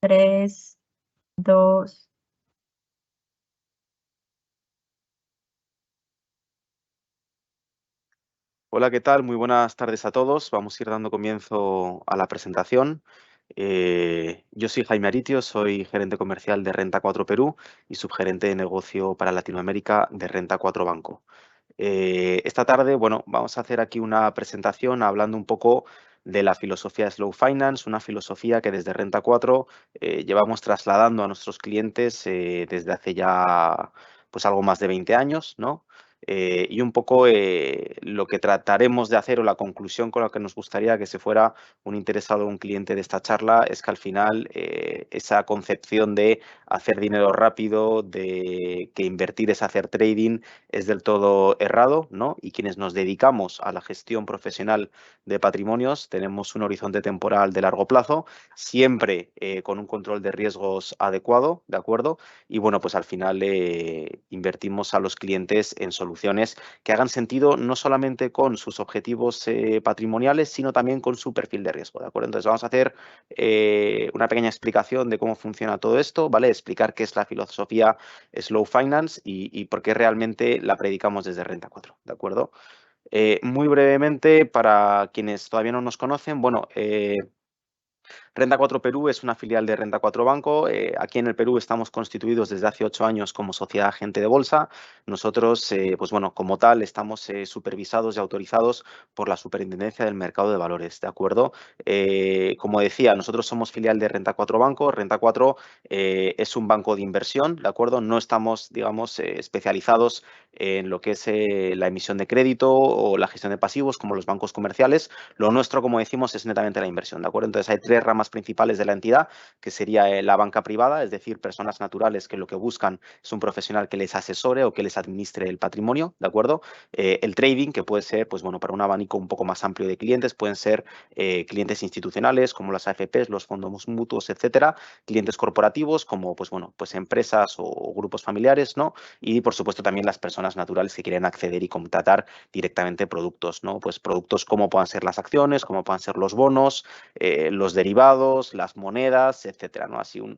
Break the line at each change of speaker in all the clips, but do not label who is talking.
3, 2.
Hola, ¿qué tal? Muy buenas tardes a todos. Vamos a ir dando comienzo a la presentación. Yo soy Jaime Aritio, soy gerente comercial de Renta 4 Perú y subgerente de negocio para Latinoamérica de Renta 4 Banco. Esta tarde, bueno, vamos a hacer aquí una presentación hablando un poco de la filosofía Slow Finance, una filosofía que desde Renta 4 llevamos trasladando a nuestros clientes desde hace ya pues algo más de 20 años, ¿no? Y un poco lo que trataremos de hacer o la conclusión con la que nos gustaría que se fuera un interesado o un cliente de esta charla es que al final esa concepción de hacer dinero rápido, de que invertir es hacer trading, es del todo errado, ¿no? Y quienes nos dedicamos a la gestión profesional de patrimonios tenemos un horizonte temporal de largo plazo, siempre con un control de riesgos adecuado, ¿de acuerdo? Y bueno, pues al final invertimos a los clientes en soluciones que hagan sentido no solamente con sus objetivos patrimoniales, sino también con su perfil de riesgo, ¿de acuerdo? Entonces vamos a hacer una pequeña explicación de cómo funciona todo esto, ¿vale? Explicar qué es la filosofía Slow Finance y por qué realmente la predicamos desde Renta 4, ¿de acuerdo? Muy brevemente, para quienes todavía no nos conocen, bueno, Renta 4 Perú es una filial de Renta 4 Banco. Aquí en el Perú estamos constituidos desde hace 8 años como sociedad agente de bolsa. Nosotros, pues bueno, como tal, estamos supervisados y autorizados por la Superintendencia del Mercado de Valores, ¿de acuerdo? Como decía, nosotros somos filial de Renta 4 Banco. Renta 4 es un banco de inversión, ¿de acuerdo? No estamos, digamos, especializados en lo que es la emisión de crédito o la gestión de pasivos como los bancos comerciales. Lo nuestro, como decimos, es netamente la inversión, ¿de acuerdo? Entonces hay tres ramas principales de la entidad, que sería la banca privada, es decir, personas naturales que lo que buscan es un profesional que les asesore o que les administre el patrimonio, ¿de acuerdo? El trading, que puede ser, pues bueno, para un abanico un poco más amplio de clientes, pueden ser clientes institucionales como las AFPs, los fondos mutuos, etcétera, clientes corporativos como, pues bueno, pues empresas o grupos familiares, ¿no? Y por supuesto también las personas naturales que quieren acceder y contratar directamente productos, ¿no? Pues productos como puedan ser las acciones, como puedan ser los bonos, los derivados, las monedas, etcétera, ¿no? Así un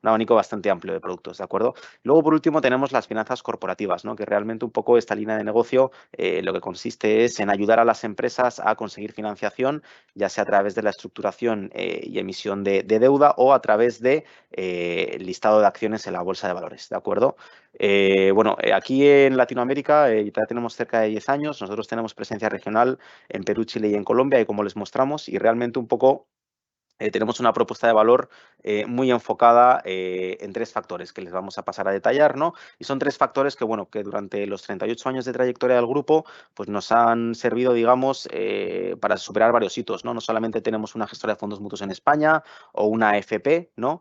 abanico bastante amplio de productos, ¿de acuerdo? Luego, por último, tenemos las finanzas corporativas, ¿no? Que realmente un poco esta línea de negocio lo que consiste es en ayudar a las empresas a conseguir financiación, ya sea a través de la estructuración y emisión de deuda o a través de listado de acciones en la bolsa de valores, ¿de acuerdo? Bueno, aquí en Latinoamérica ya tenemos cerca de 10 años, nosotros tenemos presencia regional en Perú, Chile y en Colombia, y como les mostramos, y realmente un poco tenemos una propuesta de valor muy enfocada en tres factores que les vamos a pasar a detallar, ¿no? Y son tres factores que, bueno, que durante los 38 años de trayectoria del grupo, pues nos han servido, digamos, para superar varios hitos, ¿no? No solamente tenemos una gestora de fondos mutuos en España o una AFP, ¿no?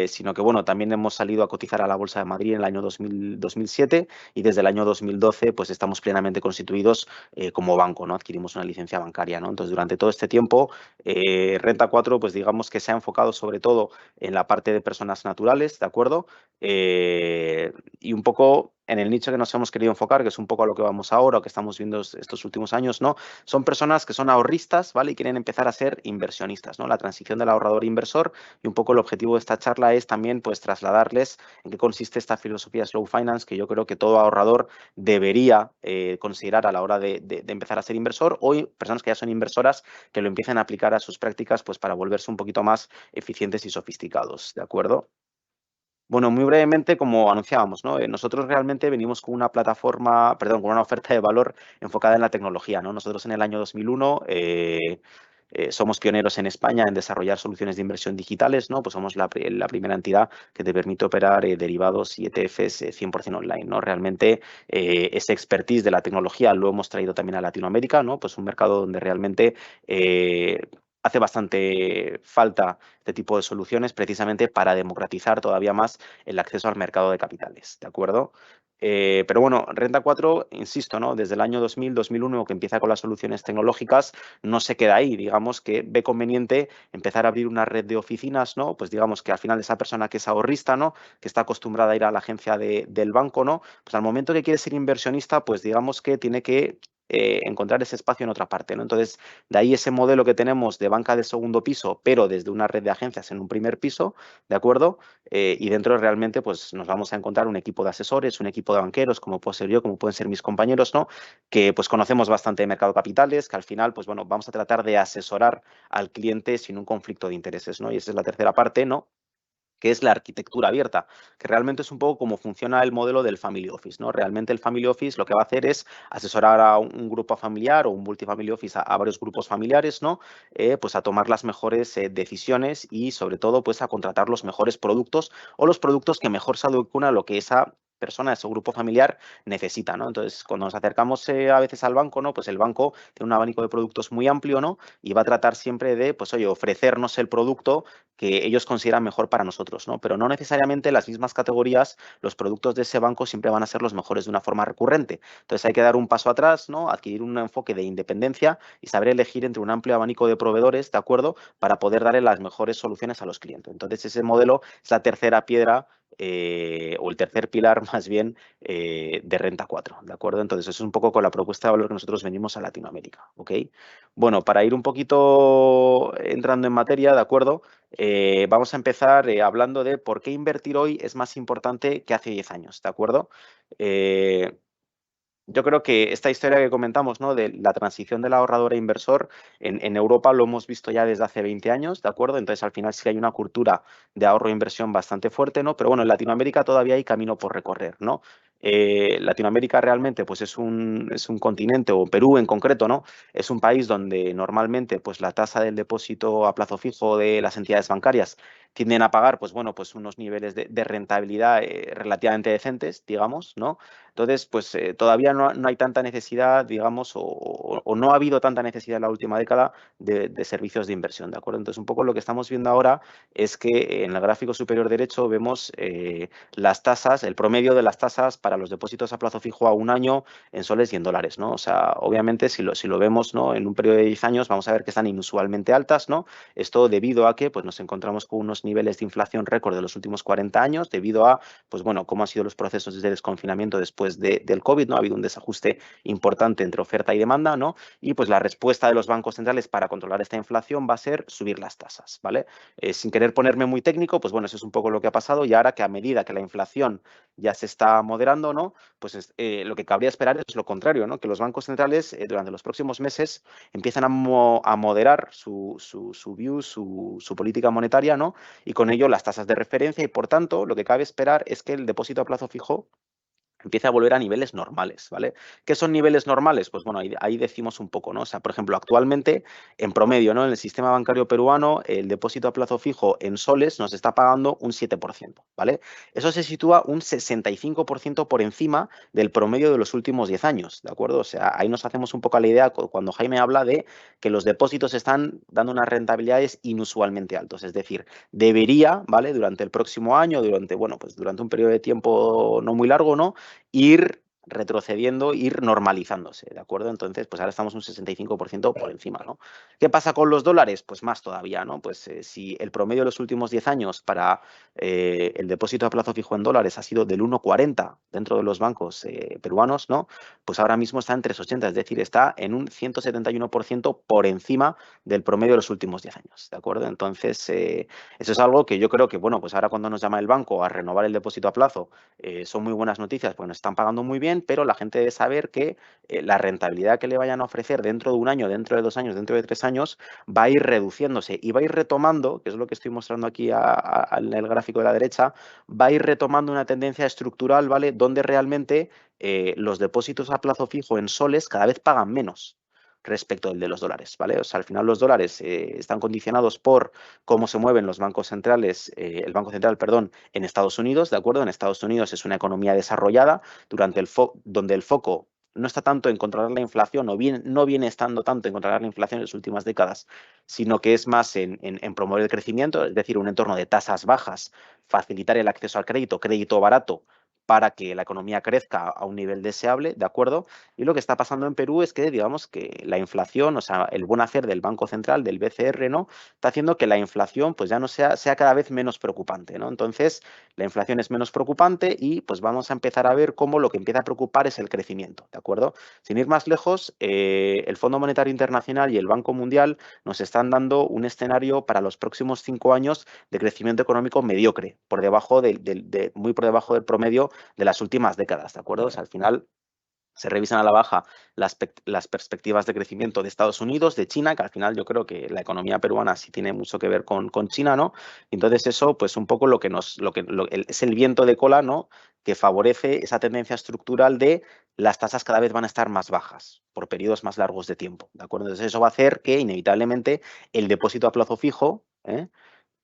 Sino que, bueno, también hemos salido a cotizar a la Bolsa de Madrid en el año 2007 y desde el año 2012, pues estamos plenamente constituidos como banco, ¿no? Adquirimos una licencia bancaria, ¿no? Entonces, durante todo este tiempo, Renta 4, pues digamos que se ha enfocado sobre todo en la parte de personas naturales, ¿de acuerdo? Y un poco en el nicho que nos hemos querido enfocar, que es un poco a lo que vamos ahora, o que estamos viendo estos últimos años, ¿no? Son personas que son ahorristas, ¿vale? Y quieren empezar a ser inversionistas, ¿no? La transición del ahorrador inversor, y un poco el objetivo de esta charla es también, pues, trasladarles en qué consiste esta filosofía Slow Finance, que yo creo que todo ahorrador debería considerar a la hora de empezar a ser inversor, o personas que ya son inversoras que lo empiecen a aplicar a sus prácticas, pues para volverse un poquito más eficientes y sofisticados, ¿de acuerdo? Bueno, muy brevemente, como anunciábamos, ¿no? Nosotros realmente venimos con una plataforma, perdón, con una oferta de valor enfocada en la tecnología, ¿no? Nosotros en el año 2001 somos pioneros en España en desarrollar soluciones de inversión digitales, ¿no? Pues somos la primera entidad que te permite operar derivados y ETFs 100% online, ¿no? Realmente ese expertise de la tecnología lo hemos traído también a Latinoamérica, ¿no? Pues un mercado donde realmente hace bastante falta este tipo de soluciones precisamente para democratizar todavía más el acceso al mercado de capitales, ¿de acuerdo? Pero bueno, Renta 4, insisto, ¿no? Desde el año 2000, 2001, que empieza con las soluciones tecnológicas, no se queda ahí, digamos que ve conveniente empezar a abrir una red de oficinas, ¿no? Pues digamos que al final esa persona que es ahorrista, ¿no? Que está acostumbrada a ir a la agencia del banco, ¿no? Pues al momento que quiere ser inversionista, pues digamos que tiene que encontrar ese espacio en otra parte, ¿no? Entonces, de ahí ese modelo que tenemos de banca de segundo piso, pero desde una red de agencias en un primer piso, ¿de acuerdo? Y dentro realmente pues nos vamos a encontrar un equipo de asesores, un equipo de banqueros, como puedo ser yo, como pueden ser mis compañeros, ¿no? Que pues conocemos bastante de mercado de capitales, que al final pues bueno, vamos a tratar de asesorar al cliente sin un conflicto de intereses, ¿no? Y esa es la tercera parte, ¿no? Que es la arquitectura abierta, que realmente es un poco como funciona el modelo del Family Office, ¿no? Realmente el Family Office lo que va a hacer es asesorar a un grupo familiar o un multifamily office a varios grupos familiares, ¿no? Pues a tomar las mejores decisiones y sobre todo pues a contratar los mejores productos o los productos que mejor se adecúan a lo que esa persona, ese grupo familiar necesita, ¿no? Entonces, cuando nos acercamos a veces al banco, ¿no? Pues el banco tiene un abanico de productos muy amplio, ¿no? Y va a tratar siempre de, pues oye, ofrecernos el producto que ellos consideran mejor para nosotros, ¿no? Pero no necesariamente las mismas categorías, los productos de ese banco siempre van a ser los mejores de una forma recurrente. Entonces hay que dar un paso atrás, ¿no? Adquirir un enfoque de independencia y saber elegir entre un amplio abanico de proveedores, ¿de acuerdo? Para poder darle las mejores soluciones a los clientes. Entonces ese modelo es la tercera piedra o el tercer pilar más bien de Renta 4, ¿de acuerdo? Entonces eso es un poco con la propuesta de valor que nosotros venimos a Latinoamérica, ¿ok? Bueno, para ir un poquito entrando en materia, ¿de acuerdo? Vamos a empezar hablando de por qué invertir hoy es más importante que hace 10 años, ¿de acuerdo? Yo creo que esta historia que comentamos, ¿no? De la transición del ahorrador a inversor, en Europa lo hemos visto ya desde hace 20 años, ¿de acuerdo? Entonces, al final sí que hay una cultura de ahorro e inversión bastante fuerte, ¿no? Pero bueno, en Latinoamérica todavía hay camino por recorrer, ¿no? Latinoamérica realmente pues es un continente, o Perú en concreto, ¿no? Es un país donde normalmente pues la tasa del depósito a plazo fijo de las entidades bancarias tienden a pagar pues bueno, pues unos niveles de rentabilidad relativamente decentes, digamos, ¿no? Entonces, pues todavía no hay tanta necesidad, digamos, o no ha habido tanta necesidad en la última década de servicios de inversión, ¿de acuerdo? Entonces, un poco lo que estamos viendo ahora es que en el gráfico superior derecho vemos las tasas, el promedio de las tasas para los depósitos a plazo fijo a un año en soles y en dólares, ¿no? O sea, obviamente, si lo vemos, ¿no? En un periodo de 10 años, vamos a ver que están inusualmente altas, ¿no? Esto debido a que pues, nos encontramos con unos niveles de inflación récord de los últimos 40 años, debido a, pues bueno, cómo han sido los procesos de desconfinamiento después del COVID, ¿no? Ha habido un desajuste importante entre oferta y demanda, ¿no? Y pues la respuesta de los bancos centrales para controlar esta inflación va a ser subir las tasas, ¿vale? Sin querer ponerme muy técnico, pues bueno, eso es un poco lo que ha pasado y ahora que a medida que la inflación ya se está moderando, ¿no? Pues lo que cabría esperar es lo contrario, ¿no? Que los bancos centrales durante los próximos meses empiezan a moderar su view, su política monetaria, ¿no? Y con ello las tasas de referencia y por tanto lo que cabe esperar es que el depósito a plazo fijo empiece a volver a niveles normales, ¿vale? ¿Qué son niveles normales? Pues bueno, ahí decimos un poco, ¿no? O sea, por ejemplo, actualmente, en promedio, ¿no? En el sistema bancario peruano, el depósito a plazo fijo en soles nos está pagando un 7%, ¿vale? Eso se sitúa un 65% por encima del promedio de los últimos 10 años, ¿de acuerdo? O sea, ahí nos hacemos un poco a la idea cuando Jaime habla de que los depósitos están dando unas rentabilidades inusualmente altos, es decir, debería, ¿vale? Durante el próximo año, bueno, pues durante un periodo de tiempo no muy largo, ¿no? Ir retrocediendo, ir normalizándose, ¿de acuerdo? Entonces, pues ahora estamos un 65% por encima, ¿no? ¿Qué pasa con los dólares? Pues más todavía, ¿no? Pues si el promedio de los últimos 10 años para el depósito a plazo fijo en dólares ha sido del 1,40 dentro de los bancos peruanos, ¿no? Pues ahora mismo está en 3,80, es decir, está en un 171% por encima del promedio de los últimos 10 años, ¿de acuerdo? Entonces, eso es algo que yo creo que, bueno, pues ahora cuando nos llama el banco a renovar el depósito a plazo, son muy buenas noticias porque nos están pagando muy bien, pero la gente debe saber que la rentabilidad que le vayan a ofrecer dentro de un año, dentro de 2 años, dentro de 3 años, va a ir reduciéndose y va a ir retomando, que es lo que estoy mostrando aquí en el gráfico de la derecha, va a ir retomando una tendencia estructural, ¿vale? Donde realmente los depósitos a plazo fijo en soles cada vez pagan menos respecto del de los dólares, ¿vale? O sea, al final los dólares están condicionados por cómo se mueven los bancos centrales, el Banco Central, perdón, en Estados Unidos, ¿de acuerdo? En Estados Unidos es una economía desarrollada donde el foco no está tanto en controlar la inflación, no viene estando tanto en controlar la inflación en las últimas décadas, sino que es más en promover el crecimiento, es decir, un entorno de tasas bajas, facilitar el acceso al crédito, crédito barato, para que la economía crezca a un nivel deseable, ¿de acuerdo? Y lo que está pasando en Perú es que, digamos, que la inflación, o sea, el buen hacer del Banco Central, del BCR, ¿no? Está haciendo que la inflación, pues ya no sea cada vez menos preocupante, ¿no? Entonces, la inflación es menos preocupante y, pues vamos a empezar a ver cómo lo que empieza a preocupar es el crecimiento, ¿de acuerdo? Sin ir más lejos, el Fondo Monetario Internacional y el Banco Mundial nos están dando un escenario para los próximos 5 años de crecimiento económico mediocre, por debajo muy por debajo del promedio de las últimas décadas, ¿de acuerdo? O sea, al final se revisan a la baja las perspectivas de crecimiento de Estados Unidos, de China, que al final yo creo que la economía peruana sí tiene mucho que ver con China, ¿no? Entonces eso, pues un poco es el viento de cola, ¿no? Que favorece esa tendencia estructural de las tasas cada vez van a estar más bajas por periodos más largos de tiempo, ¿de acuerdo? Entonces eso va a hacer que inevitablemente el depósito a plazo fijo,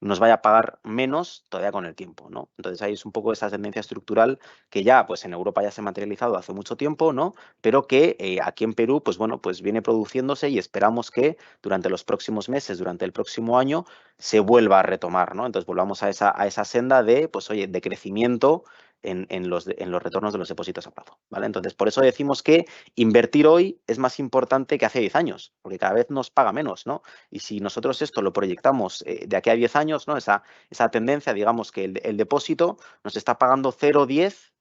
nos vaya a pagar menos todavía con el tiempo, ¿no? Entonces ahí es un poco esa tendencia estructural que ya, pues en Europa ya se ha materializado hace mucho tiempo, ¿no? Pero que aquí en Perú, pues bueno, pues viene produciéndose y esperamos que durante los próximos meses, durante el próximo año, se vuelva a retomar, ¿no? Entonces volvamos a esa senda de, pues oye, de crecimiento en los retornos de los depósitos a plazo, ¿vale? Entonces, por eso decimos que invertir hoy es más importante que hace 10 años, porque cada vez nos paga menos, ¿no? Y si nosotros esto lo proyectamos de aquí a 10 años, ¿no? Esa tendencia, digamos que el depósito nos está pagando 0,10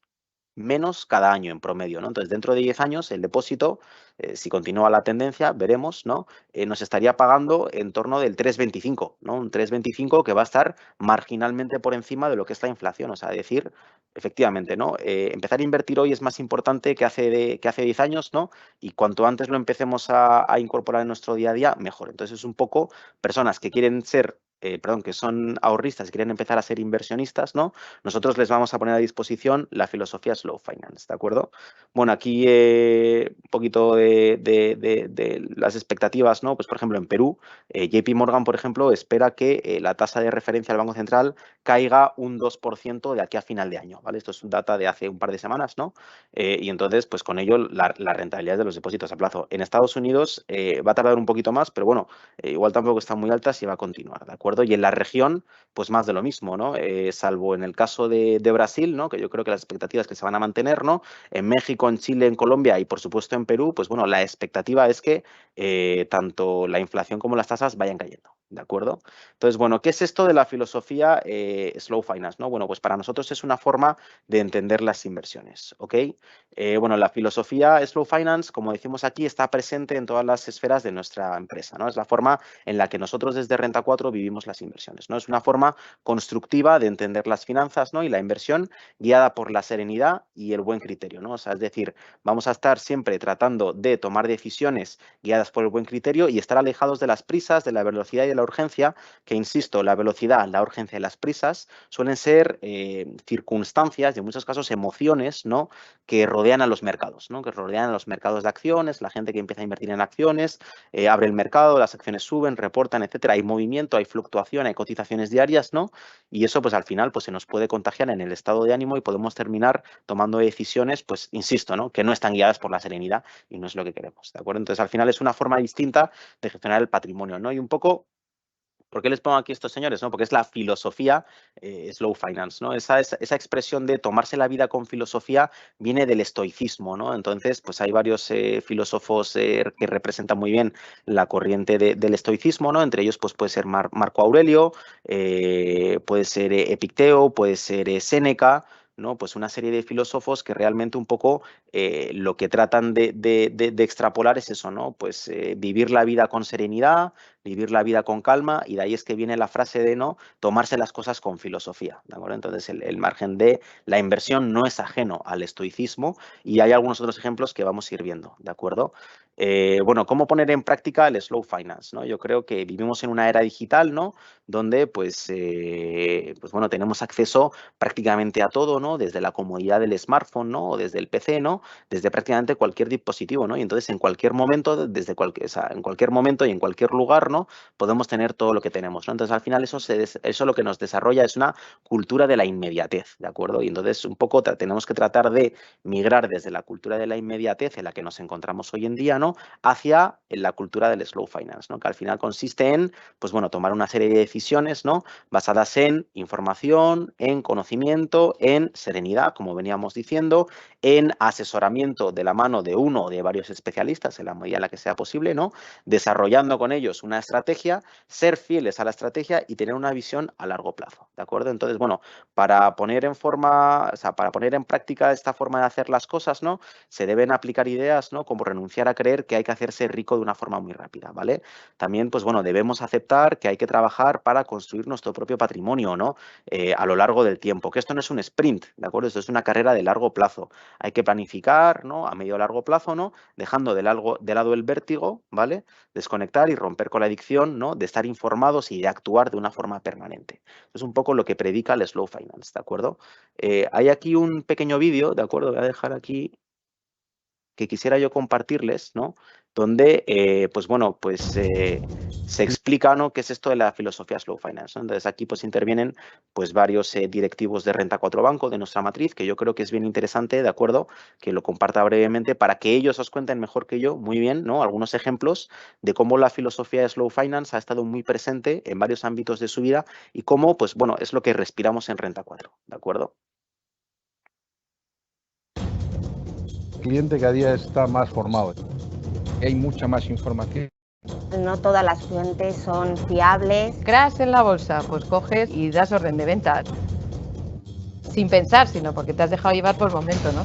menos cada año en promedio, ¿no? Entonces, dentro de 10 años, el depósito, si continúa la tendencia, veremos, ¿no? Nos estaría pagando en torno del 3,25, ¿no? Un 3,25 que va a estar marginalmente por encima de lo que es la inflación, o sea, decir, efectivamente, ¿no? Empezar a invertir hoy es más importante que hace 10 años, ¿no? Y cuanto antes lo empecemos a incorporar en nuestro día a día, mejor. Entonces, es un poco personas que quieren ser que son ahorristas y quieren empezar a ser inversionistas, ¿no? Nosotros les vamos a poner a disposición la filosofía Slow Finance, ¿de acuerdo? Bueno, aquí un poquito de las expectativas, ¿no? Pues, por ejemplo, en Perú, JP Morgan, por ejemplo, espera que la tasa de referencia del Banco Central caiga un 2% de aquí a final de año, ¿vale? Esto es data de hace un par de semanas, ¿no? Y entonces, pues con ello, la rentabilidad de los depósitos a plazo. En Estados Unidos va a tardar un poquito más, pero bueno, igual tampoco están muy altas y va a continuar, ¿de acuerdo? Y en la región, pues más de lo mismo, ¿no? Salvo en el caso de Brasil, ¿no? Que yo creo que las expectativas que se van a mantener, ¿no? En México, en Chile, en Colombia y por supuesto en Perú, pues bueno, la expectativa es que tanto la inflación como las tasas vayan cayendo, ¿de acuerdo? Entonces, bueno, ¿qué es esto de la filosofía Slow Finance, ¿no? Bueno, pues para nosotros es una forma de entender las inversiones, ¿ok? Bueno, la filosofía Slow Finance, como decimos aquí, está presente en todas las esferas de nuestra empresa, ¿no? Es la forma en la que nosotros desde Renta 4 vivimos las inversiones, ¿no? Es una forma constructiva de entender las finanzas, ¿no? Y la inversión guiada por la serenidad y el buen criterio, ¿no? O sea, es decir, vamos a estar siempre tratando de tomar decisiones guiadas por el buen criterio y estar alejados de las prisas, de la velocidad y de la urgencia, que insisto, la velocidad, la urgencia y las prisas suelen ser circunstancias y en muchos casos emociones, ¿no? Que rodean a los mercados, ¿no? Que rodean a los mercados de acciones, la gente que empieza a invertir en acciones, abre el mercado, las acciones suben, reportan, etcétera. Hay movimiento, hay fluctuación, hay cotizaciones diarias, ¿no? Y eso, pues al final, pues se nos puede contagiar en el estado de ánimo y podemos terminar tomando decisiones, pues insisto, ¿no? Que no están guiadas por la serenidad y no es lo que queremos, ¿de acuerdo? Entonces, al final es una forma distinta de gestionar el patrimonio, ¿no? Y un poco ¿por qué les pongo aquí estos señores? ¿No? Porque es la filosofía Slow Finance, ¿no? Esa expresión de tomarse la vida con filosofía viene del estoicismo, ¿no? Entonces, pues hay varios filósofos que representan muy bien la corriente del estoicismo, ¿no? Entre ellos, pues puede ser Marco Aurelio, puede ser Epicteo, puede ser Séneca, ¿no? Pues una serie de filósofos que realmente un poco lo que tratan de extrapolar es eso, ¿no? Pues vivir la vida con serenidad, vivir la vida con calma y de ahí es que viene la frase de no tomarse las cosas con filosofía, ¿de acuerdo? Entonces el margen de la inversión no es ajeno al estoicismo y hay algunos otros ejemplos que vamos a ir viendo, ¿de acuerdo? Bueno, ¿cómo poner en práctica el Slow Finance, ¿no? Yo creo que vivimos en una era digital, ¿no? Donde pues bueno, tenemos acceso prácticamente a todo, ¿no? Desde la comodidad del smartphone, ¿no? O desde el PC, ¿no? Desde prácticamente cualquier dispositivo, ¿no? Y entonces en cualquier momento, o sea, en cualquier momento y en cualquier lugar, ¿no? Podemos tener todo lo que tenemos, ¿no? Entonces, al final eso lo que nos desarrolla es una cultura de la inmediatez, ¿de acuerdo? Y entonces un poco tenemos que tratar de migrar desde la cultura de la inmediatez en la que nos encontramos hoy en día, ¿no? Hacia la cultura del slow finance, ¿no? Que al final consiste en, pues bueno, tomar una serie de decisiones, ¿no? Basadas en información, en conocimiento, en serenidad, como veníamos diciendo, en asesoramiento de la mano de uno o de varios especialistas en la medida en la que sea posible, ¿no? Desarrollando con ellos una estrategia, ser fieles a la estrategia y tener una visión a largo plazo, ¿de acuerdo? Entonces, bueno, para poner en práctica esta forma de hacer las cosas, ¿no? Se deben aplicar ideas, ¿no? Como renunciar a creer que hay que hacerse rico de una forma muy rápida, ¿vale? También, pues bueno, debemos aceptar que hay que trabajar para construir nuestro propio patrimonio, ¿no? A lo largo del tiempo, que esto no es un sprint, ¿de acuerdo? Esto es una carrera de largo plazo. Hay que planificar, ¿no? A medio o largo plazo, ¿no? Dejando de lado el vértigo, ¿vale? Desconectar y romper con la adicción, ¿no? De estar informados y de actuar de una forma permanente. Es un poco lo que predica el slow finance, ¿de acuerdo? Hay aquí un pequeño vídeo, ¿de acuerdo? Voy a dejar aquí que quisiera yo compartirles, ¿no? Donde, pues bueno, pues se explica, ¿no? Qué es esto de la filosofía slow finance, ¿no? Entonces aquí pues intervienen pues varios directivos de Renta 4 Banco, de nuestra matriz, que yo creo que es bien interesante, ¿de acuerdo? Que lo comparta brevemente para que ellos os cuenten mejor que yo, muy bien, ¿no? Algunos ejemplos de cómo la filosofía de slow finance ha estado muy presente en varios ámbitos de su vida y cómo, pues bueno, es lo que respiramos en Renta 4, ¿de acuerdo?
El cliente cada día está más formado. Hay mucha más información.
No todas las fuentes son fiables.
Crash en la bolsa, pues coges y das orden de venta. Sin pensar, sino porque te has dejado llevar por el momento, ¿no?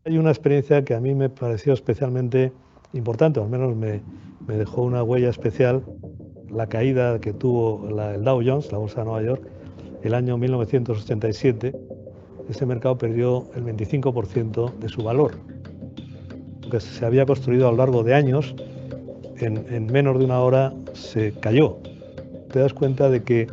Hay una experiencia que a mí me pareció especialmente importante, o al menos me dejó una huella especial, la caída que tuvo el Dow Jones, la bolsa de Nueva York, el año 1987. Ese mercado perdió el 25% de su valor. Lo que se había construido a lo largo de años, en menos de una hora se cayó. Te das cuenta de que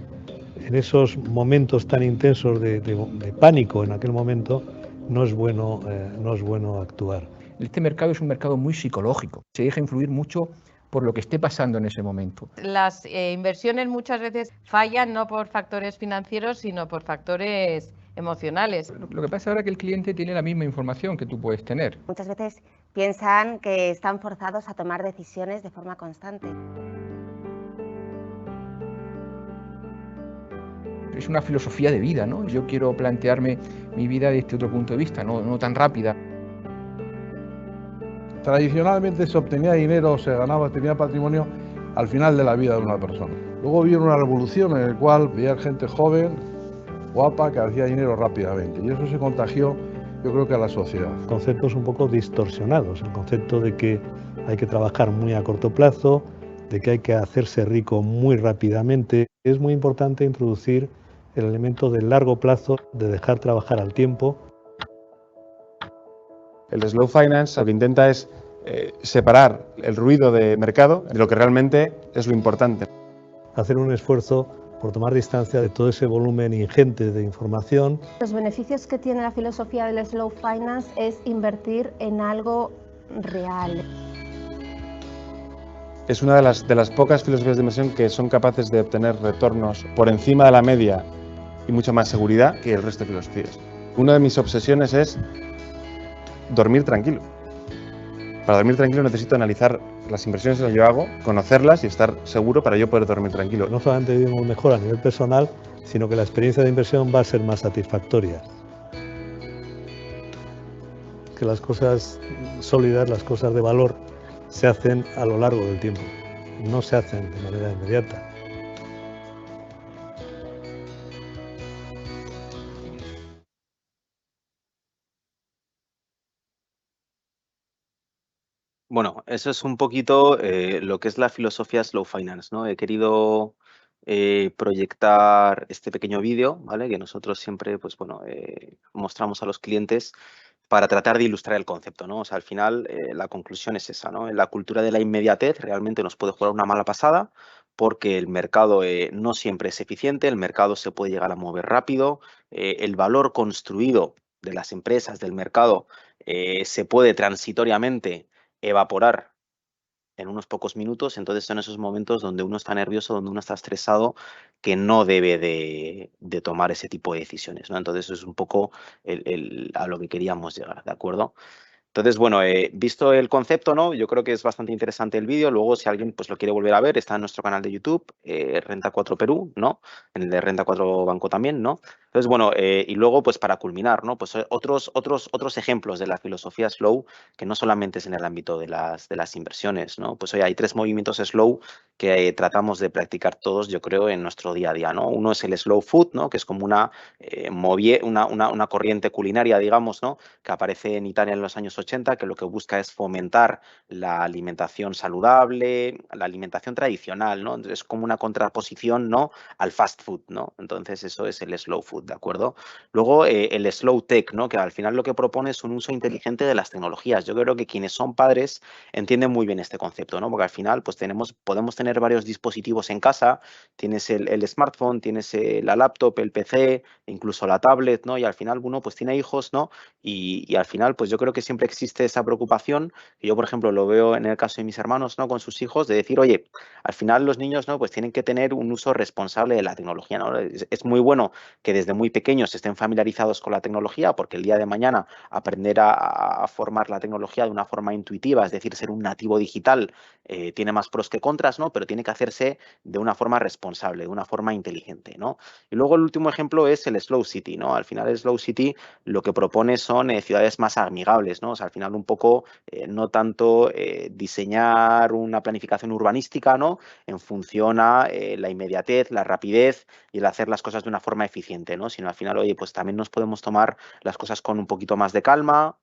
en esos momentos tan intensos de pánico en aquel momento, no es bueno actuar.
Este mercado es un mercado muy psicológico, se deja influir mucho por lo que esté pasando en ese momento.
Las inversiones muchas veces fallan no por factores financieros, sino por factores emocionales.
Lo que pasa ahora es que el cliente tiene la misma información que tú puedes tener.
Muchas veces piensan que están forzados a tomar decisiones de forma constante.
Es una filosofía de vida, ¿no? Yo quiero plantearme mi vida desde otro punto de vista, no tan rápida.
Tradicionalmente se obtenía dinero, se ganaba, tenía patrimonio al final de la vida de una persona. Luego vino una revolución en la cual veía gente joven, guapa, que hacía dinero rápidamente. Y eso se contagió, yo creo que a la sociedad.
Conceptos un poco distorsionados, el concepto de que hay que trabajar muy a corto plazo, de que hay que hacerse rico muy rápidamente. Es muy importante introducir el elemento del largo plazo, de dejar trabajar al tiempo.
El slow finance lo que intenta es separar el ruido de mercado de lo que realmente es lo importante.
Hacer un esfuerzo por tomar distancia de todo ese volumen ingente de información.
Los beneficios que tiene la filosofía del slow finance es invertir en algo real.
Es una de las pocas filosofías de inversión que son capaces de obtener retornos por encima de la media y mucha más seguridad que el resto de filosofías. Una de mis obsesiones es dormir tranquilo. Para dormir tranquilo necesito analizar las inversiones que yo hago, conocerlas y estar seguro para yo poder dormir tranquilo.
No solamente vivimos mejor a nivel personal, sino que la experiencia de inversión va a ser más satisfactoria. Que las cosas sólidas, las cosas de valor, se hacen a lo largo del tiempo, no se hacen de manera inmediata.
Bueno, eso es un poquito lo que es la filosofía slow finance, ¿no? He querido proyectar este pequeño vídeo, ¿vale? Que nosotros siempre, pues bueno, mostramos a los clientes para tratar de ilustrar el concepto, ¿no? O sea, al final la conclusión es esa, ¿no? La cultura de la inmediatez realmente nos puede jugar una mala pasada porque el mercado no siempre es eficiente, el mercado se puede llegar a mover rápido, el valor construido de las empresas, del mercado, se puede transitoriamente evaporar en unos pocos minutos. Entonces son esos momentos donde uno está nervioso, donde uno está estresado, que no debe de tomar ese tipo de decisiones, ¿no? Entonces eso es un poco a lo que queríamos llegar, ¿de acuerdo? Entonces, bueno, visto el concepto, ¿no? Yo creo que es bastante interesante el vídeo. Luego, si alguien pues, lo quiere volver a ver, está en nuestro canal de YouTube, Renta 4 Perú, ¿no? En el de Renta 4 Banco también, ¿no? Entonces, bueno, y luego, pues para culminar, ¿no? Pues otros ejemplos de la filosofía slow, que no solamente es en el ámbito de las inversiones, ¿no? Pues hoy hay 3 movimientos slow que tratamos de practicar todos, yo creo, en nuestro día a día, ¿no? Uno es el slow food, ¿no? Que es como una corriente culinaria, digamos, ¿no? Que aparece en Italia en los años 80, que lo que busca es fomentar la alimentación saludable, la alimentación tradicional, ¿no? Entonces, es como una contraposición, ¿no? Al fast food, ¿no? Entonces, eso es el slow food, ¿de acuerdo? Luego, el slow tech, ¿no? Que al final lo que propone es un uso inteligente de las tecnologías. Yo creo que quienes son padres entienden muy bien este concepto, ¿no? Porque al final, pues podemos tener varios dispositivos en casa, tienes el smartphone, tienes la laptop, el PC, incluso la tablet, ¿no? Y al final uno pues tiene hijos, ¿no? Y al final, pues yo creo que siempre existe esa preocupación, que yo, por ejemplo, lo veo en el caso de mis hermanos, ¿no? Con sus hijos, de decir, oye, al final los niños, ¿no? Pues tienen que tener un uso responsable de la tecnología, ¿no? Es muy bueno que desde muy pequeños estén familiarizados con la tecnología, porque el día de mañana aprender a formar la tecnología de una forma intuitiva, es decir, ser un nativo digital, tiene más pros que contras, ¿no? Pero tiene que hacerse de una forma responsable, de una forma inteligente, ¿no? Y luego el último ejemplo es el Slow City, ¿no? Al final el Slow City lo que propone son ciudades más amigables, ¿no? O sea, al final un poco no tanto diseñar una planificación urbanística, ¿no? En función a la inmediatez, la rapidez y el hacer las cosas de una forma eficiente, ¿no? Sino al final, oye, pues también nos podemos tomar las cosas con un poquito más de calma,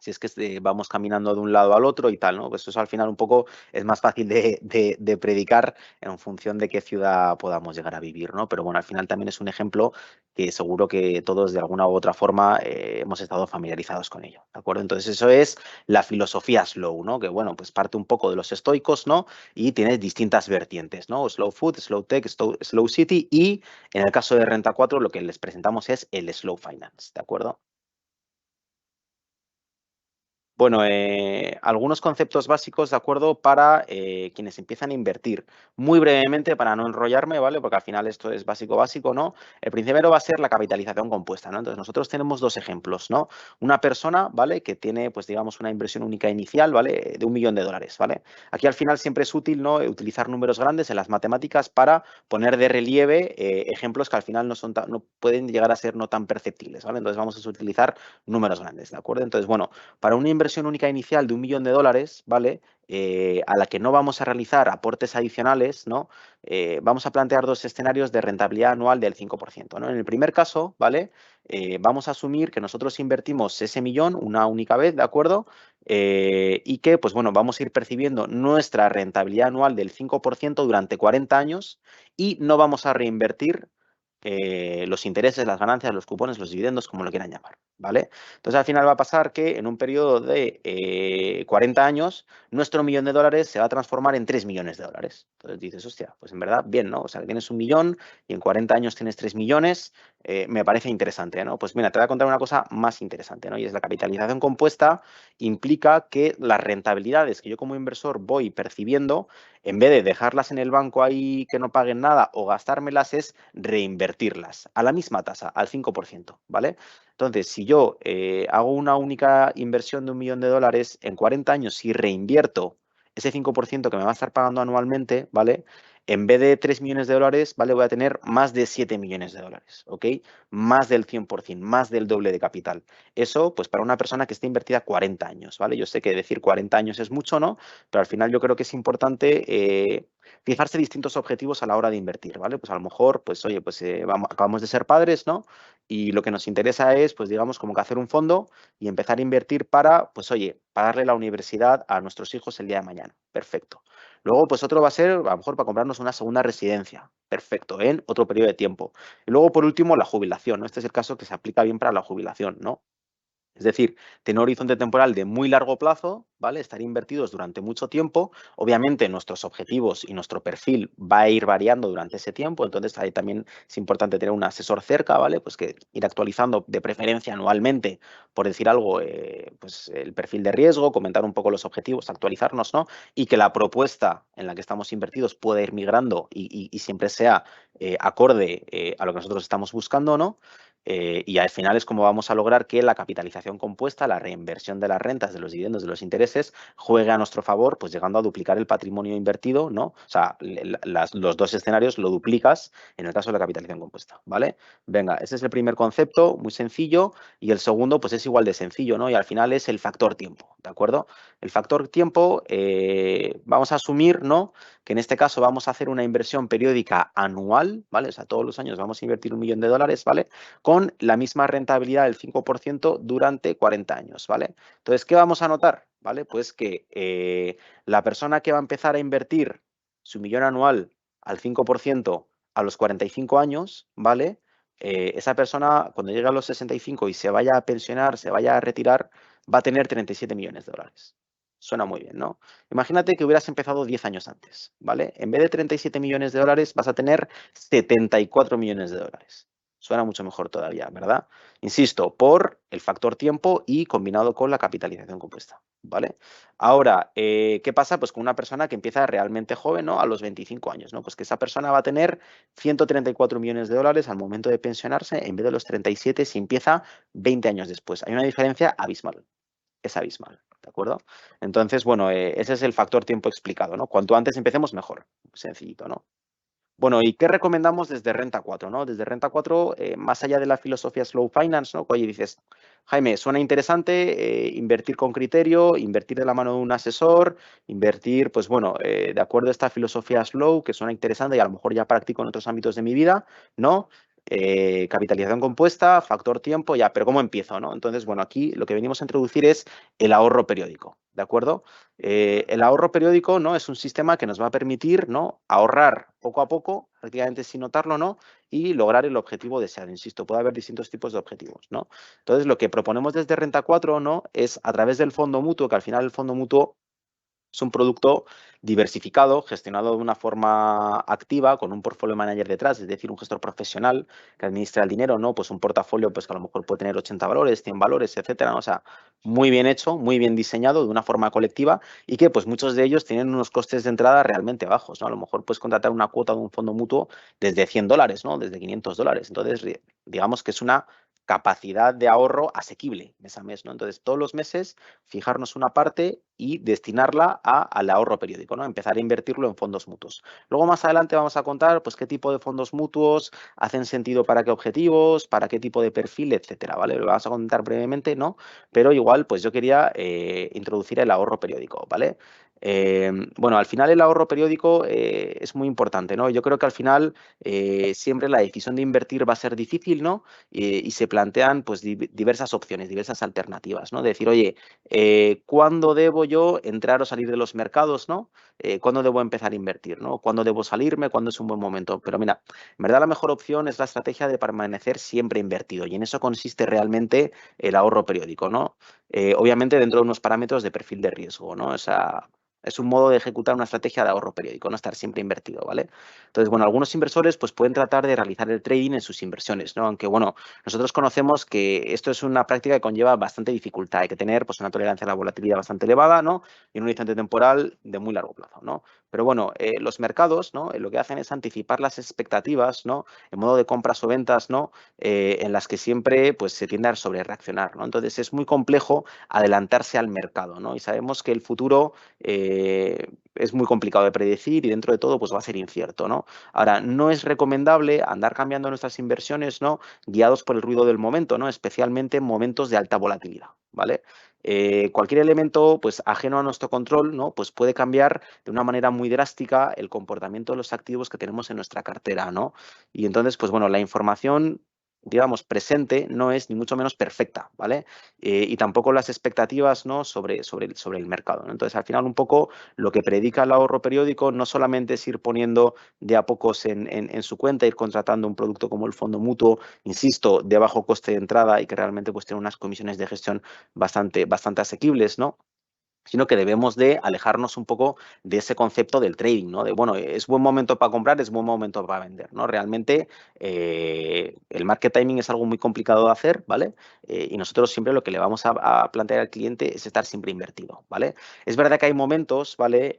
si es que vamos caminando de un lado al otro y tal, ¿no? Pues eso al final un poco es más fácil de predicar en función de qué ciudad podamos llegar a vivir, ¿no? Pero bueno, al final también es un ejemplo que seguro que todos de alguna u otra forma hemos estado familiarizados con ello, ¿de acuerdo? Entonces eso es la filosofía slow, ¿no? Que bueno, pues parte un poco de los estoicos, ¿no? Y tiene distintas vertientes, ¿no? Slow food, slow tech, slow city y en el caso de Renta 4 lo que les presentamos es el slow finance, ¿de acuerdo? Bueno, algunos conceptos básicos, ¿de acuerdo? Para quienes empiezan a invertir. Muy brevemente, para no enrollarme, ¿vale? Porque al final esto es básico, ¿no? El primero va a ser la capitalización compuesta, ¿no? Entonces, nosotros tenemos dos ejemplos, ¿no? Una persona, ¿vale? Que tiene, pues digamos, una inversión única inicial, ¿vale? De $1 millón, ¿vale? Aquí al final siempre es útil, ¿no? Utilizar números grandes en las matemáticas para poner de relieve ejemplos que al final no pueden llegar a ser no tan perceptibles, ¿vale? Entonces, vamos a utilizar números grandes, ¿de acuerdo? Entonces, bueno, para una inversión única inicial de $1 millón, ¿vale? A la que no vamos a realizar aportes adicionales, ¿no? Vamos a plantear dos escenarios de rentabilidad anual del 5%, ¿no? En el primer caso, ¿vale? Vamos a asumir que nosotros invertimos ese millón una única vez, ¿de acuerdo? Y que, pues bueno, vamos a ir percibiendo nuestra rentabilidad anual del 5% durante 40 años y no vamos a reinvertir los intereses, las ganancias, los cupones, los dividendos, como lo quieran llamar, ¿vale? Entonces, al final va a pasar que en un periodo de 40 años, nuestro $1 millón se va a transformar en $3 millones. Entonces dices, hostia, pues en verdad, bien, ¿no? O sea, que tienes $1 millón y en 40 años tienes 3 millones, me parece interesante, ¿no? Pues mira, te voy a contar una cosa más interesante, ¿no? Y es la capitalización compuesta implica que las rentabilidades que yo como inversor voy percibiendo, en vez de dejarlas en el banco ahí que no paguen nada o gastármelas, es reinvertirlas a la misma tasa, al 5%, ¿vale? Entonces, si yo hago una única inversión de $1 millón en 40 años, si reinvierto ese 5% que me va a estar pagando anualmente, ¿vale? En vez de $3 millones, ¿vale? Voy a tener más de $7 millones, ¿ok? Más del 100%, más del doble de capital. Eso, pues para una persona que esté invertida 40 años, ¿vale? Yo sé que decir 40 años es mucho, ¿no? Pero al final yo creo que es importante fijarse distintos objetivos a la hora de invertir, ¿vale? Pues a lo mejor, pues oye, pues acabamos de ser padres, ¿no? Y lo que nos interesa es, pues digamos, como que hacer un fondo y empezar a invertir para, pues oye, pagarle la universidad a nuestros hijos el día de mañana. Perfecto. Luego, pues otro va a ser, a lo mejor, para comprarnos una segunda residencia. Perfecto, en otro periodo de tiempo. Y luego, por último, la jubilación, ¿no? Este es el caso que se aplica bien para la jubilación, ¿no? Es decir, tener un horizonte temporal de muy largo plazo, ¿vale? Estar invertidos durante mucho tiempo. Obviamente nuestros objetivos y nuestro perfil va a ir variando durante ese tiempo, entonces ahí también es importante tener un asesor cerca, ¿vale? Pues que ir actualizando de preferencia anualmente, por decir algo, pues el perfil de riesgo, comentar un poco los objetivos, actualizarnos, ¿no? Y que la propuesta en la que estamos invertidos pueda ir migrando y siempre sea acorde a lo que nosotros estamos buscando, ¿no? Y al final es como vamos a lograr que la capitalización compuesta, la reinversión de las rentas, de los dividendos, de los intereses, juegue a nuestro favor, pues llegando a duplicar el patrimonio invertido, ¿no? O sea, los dos escenarios lo duplicas en el caso de la capitalización compuesta, ¿vale? Venga, ese es el primer concepto, muy sencillo, y el segundo, pues es igual de sencillo, ¿no? Y al final es el factor tiempo, ¿de acuerdo? El factor tiempo, vamos a asumir, ¿no? Que en este caso vamos a hacer una inversión periódica anual, ¿vale? O sea, todos los años vamos a invertir $1 millón, ¿vale? Con la misma rentabilidad del 5% durante 40 años, ¿vale? Entonces, ¿qué vamos a notar? ¿Vale? Pues que la persona que va a empezar a invertir su millón anual al 5% a los 45 años, ¿vale? Esa persona, cuando llegue a los 65 y se vaya a pensionar, se vaya a retirar, va a tener $37 millones. Suena muy bien, ¿no? Imagínate que hubieras empezado 10 años antes, ¿vale? En vez de $37 millones vas a tener $74 millones. Suena mucho mejor todavía, ¿verdad? Insisto, por el factor tiempo y combinado con la capitalización compuesta, ¿vale? Ahora, ¿qué pasa? Pues con una persona que empieza realmente joven, ¿no? A los 25 años, ¿no? Pues que esa persona va a tener $134 millones al momento de pensionarse en vez de los 37 si empieza 20 años después. Hay una diferencia abismal. Es abismal, ¿de acuerdo? Entonces, bueno, ese es el factor tiempo explicado, ¿no? Cuanto antes empecemos, mejor. Sencillito, ¿no? Bueno, ¿y qué recomendamos desde Renta 4, ¿no? Desde Renta 4, más allá de la filosofía Slow Finance, ¿no? Oye, dices, Jaime, suena interesante invertir con criterio, invertir de la mano de un asesor, invertir, pues bueno, de acuerdo a esta filosofía Slow, que suena interesante y a lo mejor ya practico en otros ámbitos de mi vida, ¿no? Capitalización compuesta, factor tiempo, ya, pero ¿cómo empiezo, no? Entonces, bueno, aquí lo que venimos a introducir es el ahorro periódico, ¿de acuerdo? El ahorro periódico, ¿no? Es un sistema que nos va a permitir, ¿no? Ahorrar poco a poco, prácticamente sin notarlo, ¿no? Y lograr el objetivo deseado. Insisto, puede haber distintos tipos de objetivos, ¿no? Entonces, lo que proponemos desde Renta 4, ¿no? Es a través del fondo mutuo, que al final el fondo mutuo es un producto diversificado, gestionado de una forma activa, con un portfolio manager detrás, es decir, un gestor profesional que administra el dinero, ¿no? Pues un portafolio pues que a lo mejor puede tener 80 valores, 100 valores, etcétera, ¿no? O sea, muy bien hecho, muy bien diseñado, de una forma colectiva y que pues muchos de ellos tienen unos costes de entrada realmente bajos, ¿no? A lo mejor puedes contratar una cuota de un fondo mutuo desde $100, ¿no? Desde $500. Entonces, digamos que es una capacidad de ahorro asequible mes a mes, ¿no? Entonces, todos los meses fijarnos una parte y destinarla al ahorro periódico, ¿no? Empezar a invertirlo en fondos mutuos. Luego más adelante vamos a contar pues qué tipo de fondos mutuos hacen sentido para qué objetivos, para qué tipo de perfil, etcétera, ¿vale? Lo vamos a contar brevemente, ¿no? Pero igual pues yo quería introducir el ahorro periódico, ¿vale? Bueno, al final el ahorro periódico es muy importante, ¿no? Yo creo que al final siempre la decisión de invertir va a ser difícil, ¿no? Y se plantean pues diversas opciones, diversas alternativas, ¿no? De decir, oye, ¿cuándo debo yo entrar o salir de los mercados, ¿no? ¿Cuándo debo empezar a invertir, ¿no? ¿Cuándo debo salirme? ¿Cuándo es un buen momento? Pero mira, en verdad la mejor opción es la estrategia de permanecer siempre invertido y en eso consiste realmente el ahorro periódico, ¿no? Obviamente dentro de unos parámetros de perfil de riesgo, ¿no? O sea, es un modo de ejecutar una estrategia de ahorro periódico, no estar siempre invertido, ¿vale? Entonces, bueno, algunos inversores pues pueden tratar de realizar el trading en sus inversiones, ¿no? Aunque, bueno, nosotros conocemos que esto es una práctica que conlleva bastante dificultad. Hay que tener pues una tolerancia a la volatilidad bastante elevada, ¿no? Y un horizonte temporal de muy largo plazo, ¿no? Pero bueno, los mercados, ¿no? Lo que hacen es anticipar las expectativas, ¿no? En modo de compras o ventas, ¿no? En las que siempre pues se tiende a sobrereaccionar, ¿no? Entonces es muy complejo adelantarse al mercado, ¿no? Y sabemos que el futuro es muy complicado de predecir y dentro de todo pues va a ser incierto, ¿no? Ahora, no es recomendable andar cambiando nuestras inversiones, ¿no? Guiados por el ruido del momento, ¿no? Especialmente en momentos de alta volatilidad, ¿vale? Cualquier elemento pues ajeno a nuestro control, ¿no? Pues puede cambiar de una manera muy drástica el comportamiento de los activos que tenemos en nuestra cartera, ¿no? Y entonces, pues bueno, la información digamos, presente no es ni mucho menos perfecta, ¿vale? Y tampoco las expectativas, ¿no?, sobre el mercado, ¿no? Entonces, al final, un poco lo que predica el ahorro periódico no solamente es ir poniendo de a pocos en su cuenta, ir contratando un producto como el fondo mutuo, insisto, de bajo coste de entrada y que realmente pues tiene unas comisiones de gestión bastante asequibles, ¿no?, sino que debemos de alejarnos un poco de ese concepto del trading, ¿no? De, bueno, es buen momento para comprar, es buen momento para vender, ¿no? Realmente el market timing es algo muy complicado de hacer, ¿vale? Y nosotros siempre lo que le vamos a plantear al cliente es estar siempre invertido, ¿vale? Es verdad que hay momentos, ¿vale?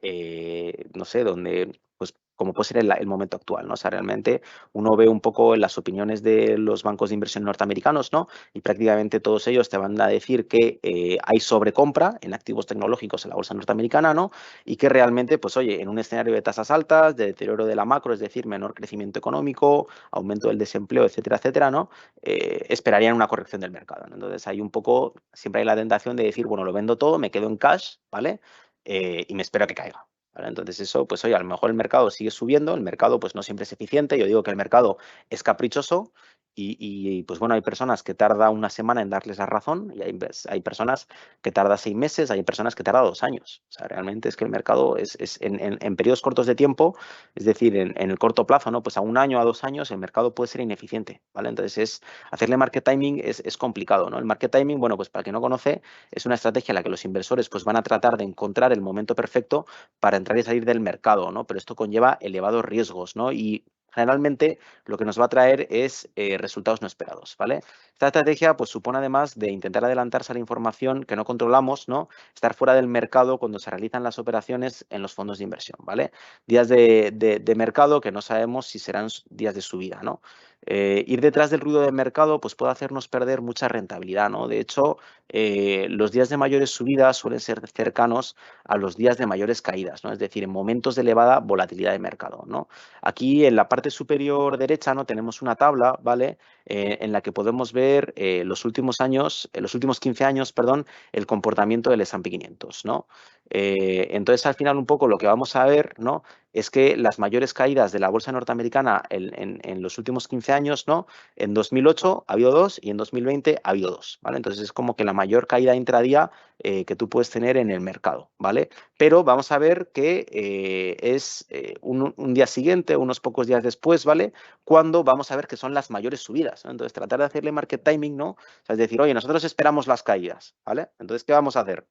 No sé, donde, pues, como puede ser el momento actual, ¿no? O sea, realmente uno ve un poco las opiniones de los bancos de inversión norteamericanos, ¿no? Y prácticamente todos ellos te van a decir que hay sobrecompra en activos tecnológicos en la bolsa norteamericana, ¿no? Y que realmente, pues oye, en un escenario de tasas altas, de deterioro de la macro, es decir, menor crecimiento económico, aumento del desempleo, etcétera, etcétera, ¿no? Esperarían una corrección del mercado, ¿no? Entonces hay un poco, siempre hay la tentación de decir, bueno, lo vendo todo, me quedo en cash, ¿vale? Y me espero a que caiga. ¿Vale? Entonces eso, pues oye, a lo mejor el mercado sigue subiendo, el mercado pues no siempre es eficiente, yo digo que el mercado es caprichoso y pues bueno, hay personas que tarda una semana en darles la razón y hay personas que tarda 6 meses, hay personas que tarda 2 años. O sea, realmente es que el mercado es en periodos cortos de tiempo, es decir, en el corto plazo, ¿no? Pues a 1 año, a 2 años, el mercado puede ser ineficiente, ¿vale? Entonces hacerle market timing es complicado, ¿no? El market timing, bueno, pues para quien no conoce, es una estrategia en la que los inversores pues van a tratar de encontrar el momento perfecto para entrar y salir del mercado, ¿no? Pero esto conlleva elevados riesgos, ¿no? Y generalmente lo que nos va a traer es resultados no esperados, ¿vale? Esta estrategia pues supone además de intentar adelantarse a la información que no controlamos, ¿no? Estar fuera del mercado cuando se realizan las operaciones en los fondos de inversión, ¿vale? Días de mercado que no sabemos si serán días de subida, ¿no? Ir detrás del ruido del mercado pues puede hacernos perder mucha rentabilidad, ¿no? De hecho, los días de mayores subidas suelen ser cercanos a los días de mayores caídas, ¿no? Es decir, en momentos de elevada volatilidad de mercado, ¿no? Aquí en la parte superior derecha, ¿no?, tenemos una tabla, ¿vale? En la que podemos ver los últimos años, los últimos 15 años, perdón, el comportamiento del S&P 500, ¿no? Entonces, al final, un poco lo que vamos a ver, ¿no?, es que las mayores caídas de la bolsa norteamericana en los últimos 15 años, ¿no?, en 2008 ha habido 2 y en 2020 ha habido 2, ¿vale? Entonces, es como que la mayor caída intradía que tú puedes tener en el mercado, ¿vale? Pero vamos a ver que es un día siguiente, unos pocos días después, ¿vale?, cuando vamos a ver que son las mayores subidas, ¿no? Entonces, tratar de hacerle market timing, ¿no? O sea, es decir, oye, nosotros esperamos las caídas, ¿vale? Entonces, ¿qué vamos a hacer?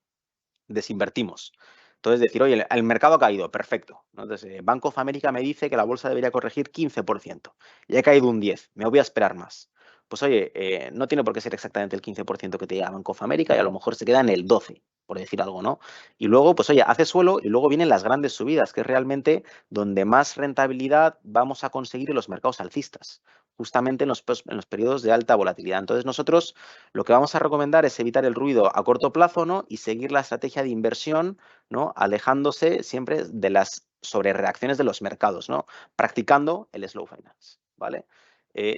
Desinvertimos. Entonces, decir, oye, el mercado ha caído, perfecto, ¿no? Entonces, Bank of America me dice que la bolsa debería corregir 15%. Y ha caído un 10%, me voy a esperar más. Pues oye, no tiene por qué ser exactamente el 15% que te diga Bank of America y a lo mejor se queda en el 12%, por decir algo, ¿no? Y luego, pues oye, hace suelo y luego vienen las grandes subidas, que es realmente donde más rentabilidad vamos a conseguir en los mercados alcistas, justamente en los periodos de alta volatilidad. Entonces, nosotros lo que vamos a recomendar es evitar el ruido a corto plazo, ¿no?, y seguir la estrategia de inversión, ¿no?, alejándose siempre de las sobrereacciones de los mercados, ¿no?, practicando el slow finance, ¿vale?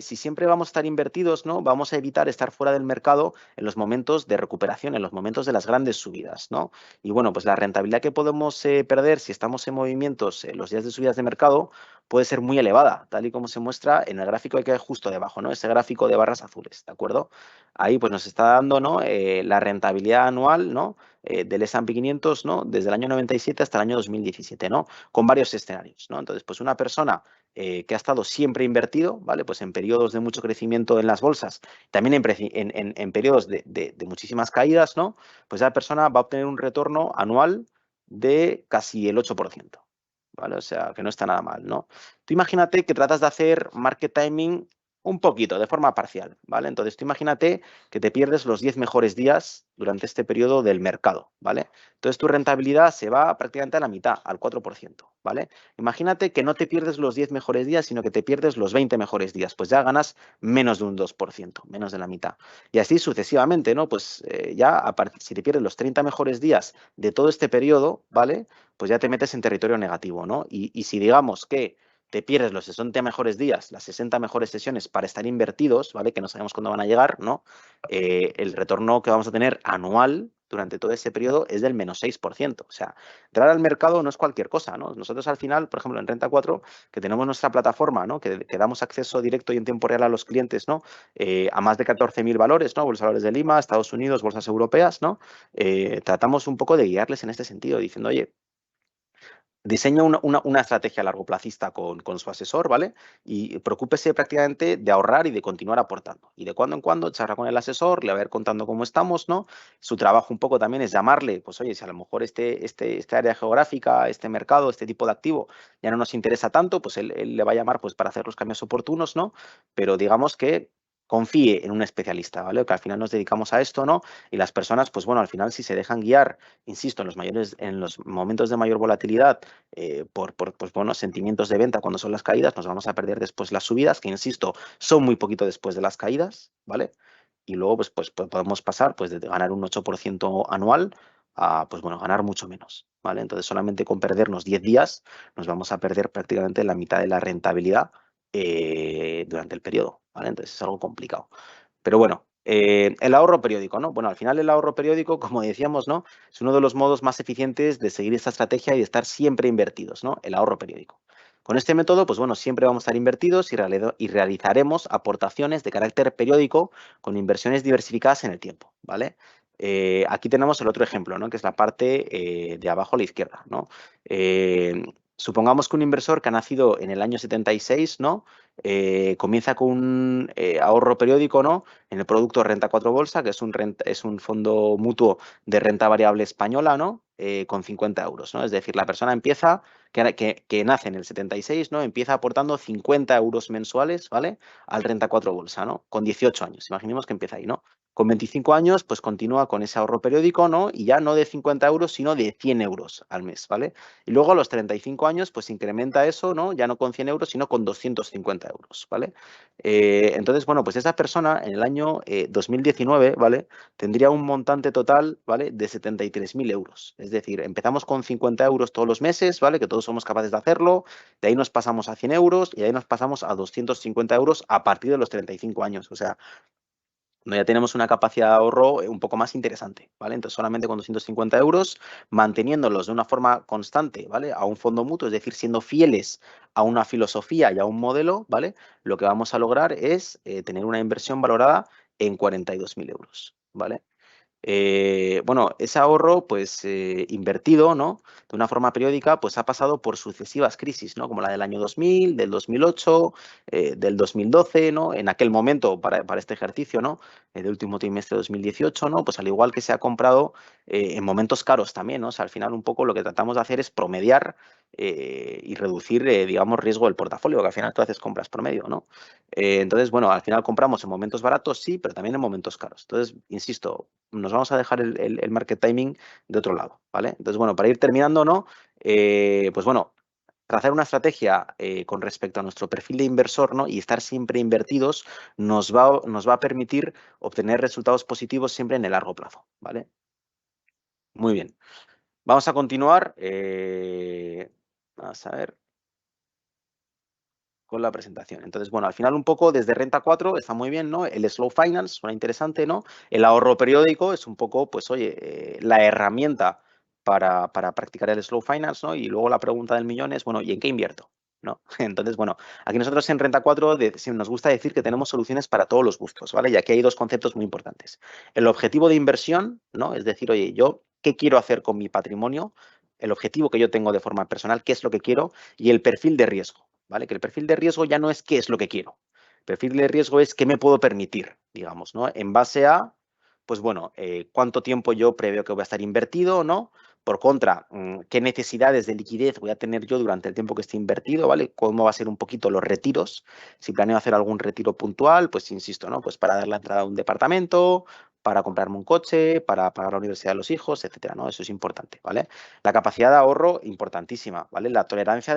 Si siempre vamos a estar invertidos, ¿no?, vamos a evitar estar fuera del mercado en los momentos de recuperación, en los momentos de las grandes subidas, ¿no? Y bueno, pues la rentabilidad que podemos perder si estamos en movimientos en los días de subidas de mercado puede ser muy elevada, tal y como se muestra en el gráfico que hay justo debajo, ¿no? Ese gráfico de barras azules, ¿de acuerdo? Ahí pues nos está dando, ¿no?, la rentabilidad anual, ¿no?, del S&P 500, ¿no?, desde el año 97 hasta el año 2017, ¿no?, con varios escenarios, ¿no? Entonces, pues una persona que ha estado siempre invertido, ¿vale?, pues en periodos de mucho crecimiento en las bolsas, también en periodos de muchísimas caídas, ¿no?, pues esa persona va a obtener un retorno anual de casi el 8%, ¿vale? O sea, que no está nada mal, ¿no? Tú imagínate que tratas de hacer market timing un poquito, de forma parcial, ¿vale? Entonces, tú imagínate que te pierdes los 10 mejores días durante este periodo del mercado, ¿vale? Entonces, tu rentabilidad se va prácticamente a la mitad, al 4%, ¿vale? Imagínate que no te pierdes los 10 mejores días, sino que te pierdes los 20 mejores días, pues ya ganas menos de un 2%, menos de la mitad. Y así sucesivamente, ¿no? Pues si te pierdes los 30 mejores días de todo este periodo, ¿vale?, pues ya te metes en territorio negativo, ¿no? Y si digamos que te pierdes los 60 mejores días, las 60 mejores sesiones para estar invertidos, ¿vale?, que no sabemos cuándo van a llegar, ¿no?, el retorno que vamos a tener anual durante todo ese periodo es del menos 6%. O sea, entrar al mercado no es cualquier cosa, ¿no? Nosotros al final, por ejemplo, en Renta 4, que tenemos nuestra plataforma, ¿no? Que damos acceso directo y en tiempo real a los clientes, ¿no? A más de 14.000 valores, ¿no? Bolsa de valores de Lima, Estados Unidos, bolsas europeas, ¿no? Tratamos un poco de guiarles en este sentido, diciendo, oye, diseña una estrategia a largo plazista con su asesor, ¿vale? Y preocúpese prácticamente de ahorrar y de continuar aportando. Y de cuando en cuando charla con el asesor, le va a ir contando cómo estamos, ¿no? Su trabajo un poco también es llamarle, pues oye, si a lo mejor este área geográfica, este mercado, este tipo de activo ya no nos interesa tanto, pues él le va a llamar pues para hacer los cambios oportunos, ¿no? Pero digamos que confíe en un especialista, ¿vale? Que al final nos dedicamos a esto, ¿no? Y las personas, pues bueno, al final si se dejan guiar, insisto, en los momentos de mayor volatilidad, por pues, bueno, sentimientos de venta cuando son las caídas, nos vamos a perder después las subidas, que insisto, son muy poquito después de las caídas, ¿vale? Y luego pues podemos pasar pues de ganar un 8% anual a pues bueno, ganar mucho menos, ¿vale? Entonces solamente con perdernos 10 días nos vamos a perder prácticamente la mitad de la rentabilidad durante el periodo, ¿vale? Entonces es algo complicado. Pero bueno, el ahorro periódico, ¿no? Bueno, al final el ahorro periódico, como decíamos, ¿no? Es uno de los modos más eficientes de seguir esta estrategia y de estar siempre invertidos, ¿no? El ahorro periódico. Con este método, pues bueno, siempre vamos a estar invertidos y realizaremos aportaciones de carácter periódico con inversiones diversificadas en el tiempo, ¿vale? Aquí tenemos el otro ejemplo, ¿no? Que es la parte de abajo a la izquierda, ¿no? Supongamos que un inversor que ha nacido en el año 76, ¿no? Comienza con un ahorro periódico, ¿no? En el producto Renta 4 Bolsa, que es un fondo mutuo de renta variable española, ¿no? Con 50 euros, ¿no? Es decir, la persona empieza, que nace en el 76, ¿no? Empieza aportando 50 euros mensuales, ¿vale? Al Renta 4 Bolsa, ¿no? Con 18 años, imaginemos que empieza ahí, ¿no? Con 25 años, pues continúa con ese ahorro periódico, ¿no? Y ya no de 50 euros, sino de 100 euros al mes, ¿vale? Y luego a los 35 años, pues incrementa eso, ¿no? Ya no con 100 euros, sino con 250 euros, ¿vale? Entonces, bueno, pues esa persona en el año 2019, ¿vale? Tendría un montante total, ¿vale? De 73.000 euros. Es decir, empezamos con 50 euros todos los meses, ¿vale? Que todos somos capaces de hacerlo. De ahí nos pasamos a 100 euros y de ahí nos pasamos a 250 euros a partir de los 35 años. O sea, ya tenemos una capacidad de ahorro un poco más interesante, ¿vale? Entonces, solamente con 250 euros, manteniéndolos de una forma constante, ¿vale? A un fondo mutuo, es decir, siendo fieles a una filosofía y a un modelo, ¿vale? Lo que vamos a lograr es tener una inversión valorada en 42.000 euros, ¿vale? Bueno, ese ahorro, pues, invertido, ¿no? De una forma periódica, pues ha pasado por sucesivas crisis, ¿no? Como la del año 2000, del 2008, del 2012, ¿no? En aquel momento, para este ejercicio, ¿no? Del último trimestre de 2018, ¿no? Pues al igual que se ha comprado en momentos caros también, ¿no? O sea, al final un poco lo que tratamos de hacer es promediar y reducir, digamos, riesgo del portafolio, que al final tú haces compras promedio, ¿no? Entonces, bueno, al final compramos en momentos baratos, sí, pero también en momentos caros. Entonces, insisto, nos vamos a dejar el market timing de otro lado, ¿vale? Entonces, bueno, para ir terminando, ¿no? Pues bueno, trazar una estrategia con respecto a nuestro perfil de inversor, ¿no? Y estar siempre invertidos nos va a permitir obtener resultados positivos siempre en el largo plazo, ¿vale? Muy bien. Vamos a continuar. Vamos a ver con la presentación. Entonces, bueno, al final un poco desde Renta 4 está muy bien, ¿no? El Slow Finance suena interesante, ¿no? El ahorro periódico es un poco, pues, oye, la herramienta para practicar el Slow Finance, ¿no? Y luego la pregunta del millón es, bueno, ¿y en qué invierto? ¿No? Entonces, bueno, aquí nosotros en Renta 4 nos gusta decir que tenemos soluciones para todos los gustos, ¿vale? Y aquí hay dos conceptos muy importantes. El objetivo de inversión, ¿no? Es decir, oye, yo, ¿qué quiero hacer con mi patrimonio? El objetivo que yo tengo de forma personal, ¿qué es lo que quiero? Y el perfil de riesgo, ¿vale? Que el perfil de riesgo ya no es qué es lo que quiero. El perfil de riesgo es qué me puedo permitir, digamos, ¿no? En base a, pues bueno, cuánto tiempo yo preveo que voy a estar invertido, ¿no? Por contra, qué necesidades de liquidez voy a tener yo durante el tiempo que esté invertido, ¿vale? Cómo va a ser un poquito los retiros. Si planeo hacer algún retiro puntual, pues insisto, ¿no? Pues para dar la entrada a un departamento, para comprarme un coche, para pagar la universidad de los hijos, etcétera, ¿no? Eso es importante, ¿vale? La capacidad de ahorro, importantísima, ¿vale? La tolerancia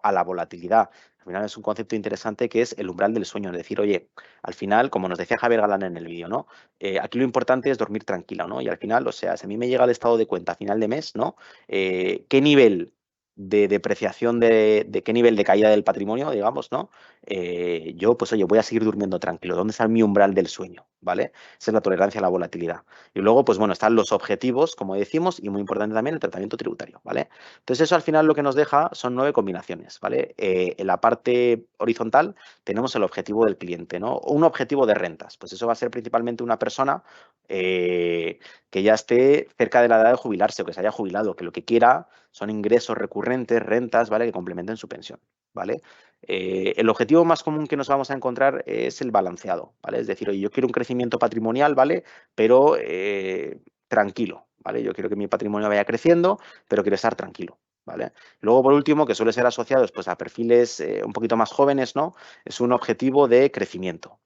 a la volatilidad. Al final es un concepto interesante que es el umbral del sueño, es decir, oye, al final, como nos decía Javier Galán en el vídeo, ¿no? Aquí lo importante es dormir tranquila, ¿no? Y al final, o sea, si a mí me llega el estado de cuenta a final de mes, ¿no? ¿Qué nivel de depreciación, de qué nivel de caída del patrimonio, digamos, ¿no? Yo, pues oye, voy a seguir durmiendo tranquilo. ¿Dónde está mi umbral del sueño? ¿vale? Esa es la tolerancia a la volatilidad. Y luego, pues bueno, están los objetivos, como decimos, y muy importante también el tratamiento tributario, ¿vale? Entonces eso al final lo que nos deja son 9 combinaciones, ¿vale? En la parte horizontal tenemos el objetivo del cliente, ¿no? Un objetivo de rentas, pues eso va a ser principalmente una persona que ya esté cerca de la edad de jubilarse o que se haya jubilado, que lo que quiera son ingresos recurrentes, rentas, ¿vale? Que complementen su pensión, ¿vale? El objetivo más común que nos vamos a encontrar es el balanceado, ¿vale? Es decir, oye, yo quiero un crecimiento patrimonial, ¿vale? Pero tranquilo, ¿vale? Yo quiero que mi patrimonio vaya creciendo, pero quiero estar tranquilo, ¿vale? Luego, por último, que suele ser asociados pues, a perfiles un poquito más jóvenes, ¿no? Es un objetivo de crecimiento,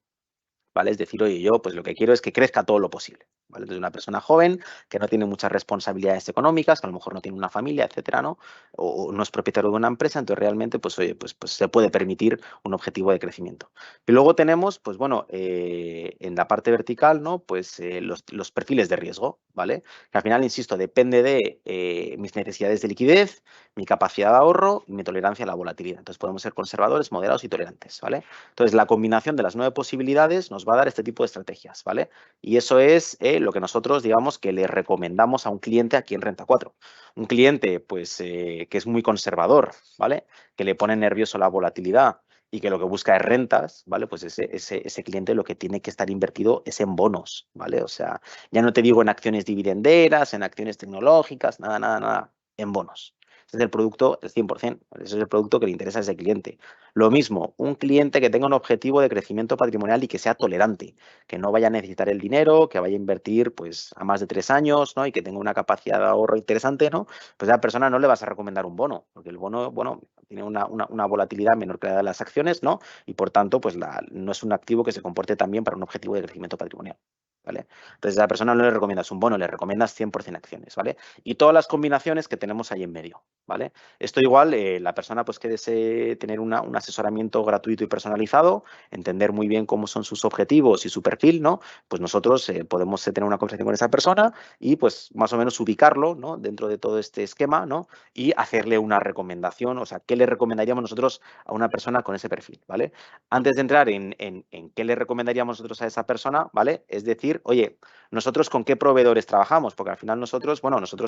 ¿vale? Es decir, oye, yo pues lo que quiero es que crezca todo lo posible, ¿vale? Entonces, una persona joven que no tiene muchas responsabilidades económicas, que a lo mejor no tiene una familia, etcétera, ¿no? O no es propietario de una empresa, entonces realmente, pues, oye, pues se puede permitir un objetivo de crecimiento. Y luego tenemos, pues bueno, en la parte vertical, ¿no? Pues los perfiles de riesgo, ¿vale? Que al final, insisto, depende de mis necesidades de liquidez, mi capacidad de ahorro y mi tolerancia a la volatilidad. Entonces, podemos ser conservadores, moderados y tolerantes, ¿vale? Entonces, la combinación de las 9 posibilidades nos va a dar este tipo de estrategias, ¿vale? Y eso es lo que nosotros, digamos, que le recomendamos a un cliente aquí en Renta 4. Un cliente, pues, que es muy conservador, ¿vale? Que le pone nervioso la volatilidad y que lo que busca es rentas, ¿vale? Pues ese cliente lo que tiene que estar invertido es en bonos, ¿vale? O sea, ya no te digo en acciones dividenderas, en acciones tecnológicas, nada, en bonos. Ese es el producto, el 100%, ese es el producto que le interesa a ese cliente. Lo mismo, un cliente que tenga un objetivo de crecimiento patrimonial y que sea tolerante, que no vaya a necesitar el dinero, que vaya a invertir pues a más de 3 años, ¿no? Y que tenga una capacidad de ahorro interesante, ¿no? Pues a la persona no le vas a recomendar un bono, porque el bono, bueno, tiene una volatilidad menor que la de las acciones, ¿no? Y por tanto, pues no es un activo que se comporte tan bien para un objetivo de crecimiento patrimonial, ¿vale? Entonces a la persona no le recomiendas un bono, le recomiendas 100% acciones, ¿vale? Y todas las combinaciones que tenemos ahí en medio, ¿vale? Esto igual, la persona pues que desee tener un asesoramiento gratuito y personalizado, entender muy bien cómo son sus objetivos y su perfil, ¿no? Pues nosotros podemos tener una conversación con esa persona y pues más o menos ubicarlo, ¿no? Dentro de todo este esquema, ¿no? Y hacerle una recomendación, o sea, ¿qué le recomendaríamos nosotros a una persona con ese perfil, ¿vale? Antes de entrar en qué le recomendaríamos nosotros a esa persona, ¿vale? Es decir, oye, nosotros con qué proveedores trabajamos, porque al final nosotros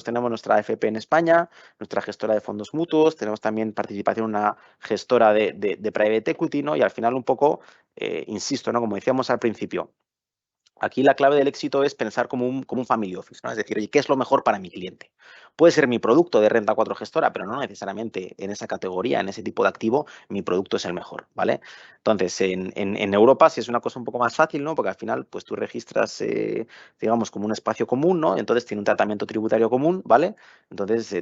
tenemos nuestra AFP en España, nuestra gestora de fondos mutuos, tenemos también participación en una gestora de private equity, ¿no? Y al final un poco, insisto, ¿no? Como decíamos al principio, aquí la clave del éxito es pensar como un family office, ¿no? Es decir, oye, ¿qué es lo mejor para mi cliente? Puede ser mi producto de Renta 4 gestora, pero no necesariamente en esa categoría, en ese tipo de activo, mi producto es el mejor, ¿vale? Entonces, en Europa sí es una cosa un poco más fácil, ¿no? Porque al final, pues tú registras, digamos, como un espacio común, ¿no? Entonces tiene un tratamiento tributario común, ¿vale? Entonces,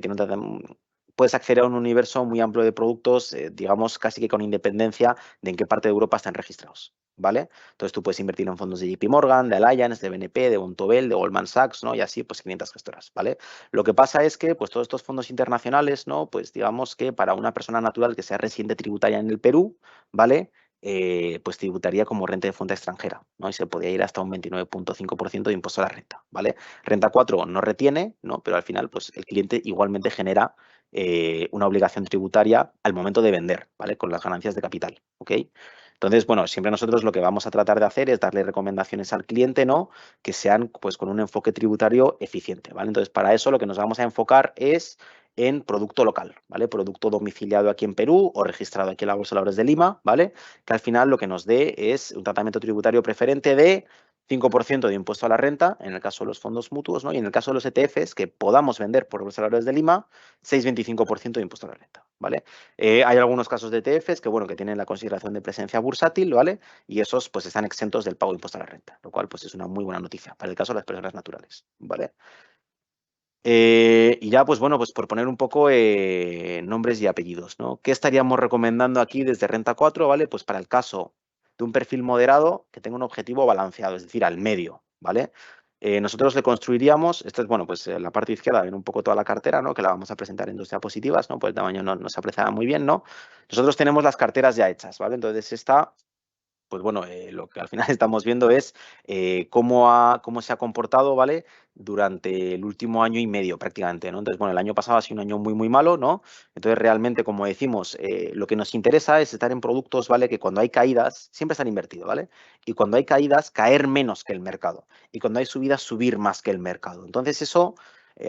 puedes acceder a un universo muy amplio de productos, digamos, casi que con independencia de en qué parte de Europa están registrados, ¿vale? Entonces tú puedes invertir en fondos de JP Morgan, de Allianz, de BNP, de Vontobel, de Goldman Sachs, ¿no? Y así, pues 500 gestoras, ¿vale? Lo que pasa es que, pues todos estos fondos internacionales, ¿no? Pues digamos que para una persona natural que sea residente tributaria en el Perú, ¿vale? Pues tributaría como renta de fuente extranjera, ¿no? Y se podría ir hasta un 29.5% de impuesto a la renta, ¿vale? Renta 4 no retiene, ¿no? Pero al final, pues el cliente igualmente genera una obligación tributaria al momento de vender, ¿vale? Con las ganancias de capital, ¿ok? Entonces, bueno, siempre nosotros lo que vamos a tratar de hacer es darle recomendaciones al cliente, ¿no? Que sean, pues, con un enfoque tributario eficiente, ¿vale? Entonces, para eso lo que nos vamos a enfocar es en producto local, ¿vale? Producto domiciliado aquí en Perú o registrado aquí en la Bolsa de Valores de Lima, ¿vale? Que al final lo que nos dé es un tratamiento tributario preferente de 5% de impuesto a la renta, en el caso de los fondos mutuos, ¿no? Y en el caso de los ETFs, que podamos vender por Bolsa de Valores de Lima, 6,25% de impuesto a la renta, ¿vale? Hay algunos casos de ETFs que, bueno, que tienen la consideración de presencia bursátil, ¿vale? Y esos, pues, están exentos del pago de impuesto a la renta, lo cual, pues, es una muy buena noticia para el caso de las personas naturales, ¿vale? Y ya, pues bueno, pues por poner un poco nombres y apellidos, ¿no? ¿Qué estaríamos recomendando aquí desde Renta 4, ¿vale? Pues para el caso de un perfil moderado que tenga un objetivo balanceado, es decir, al medio, ¿vale? Nosotros le construiríamos, esto es, bueno, pues en la parte izquierda viene un poco toda la cartera, ¿no? Que la vamos a presentar en dos diapositivas, ¿no? Pues el tamaño no se aprecia muy bien, ¿no? Nosotros tenemos las carteras ya hechas, ¿vale? Entonces esta pues bueno, lo que al final estamos viendo es cómo se ha comportado, ¿vale? Durante el último año y medio prácticamente, ¿no? Entonces, bueno, el año pasado ha sido un año muy, muy malo, ¿no? Entonces, realmente, como decimos, lo que nos interesa es estar en productos, ¿vale? Que cuando hay caídas, siempre están invertidos, ¿vale? Y cuando hay caídas, caer menos que el mercado. Y cuando hay subidas, subir más que el mercado. Entonces, eso...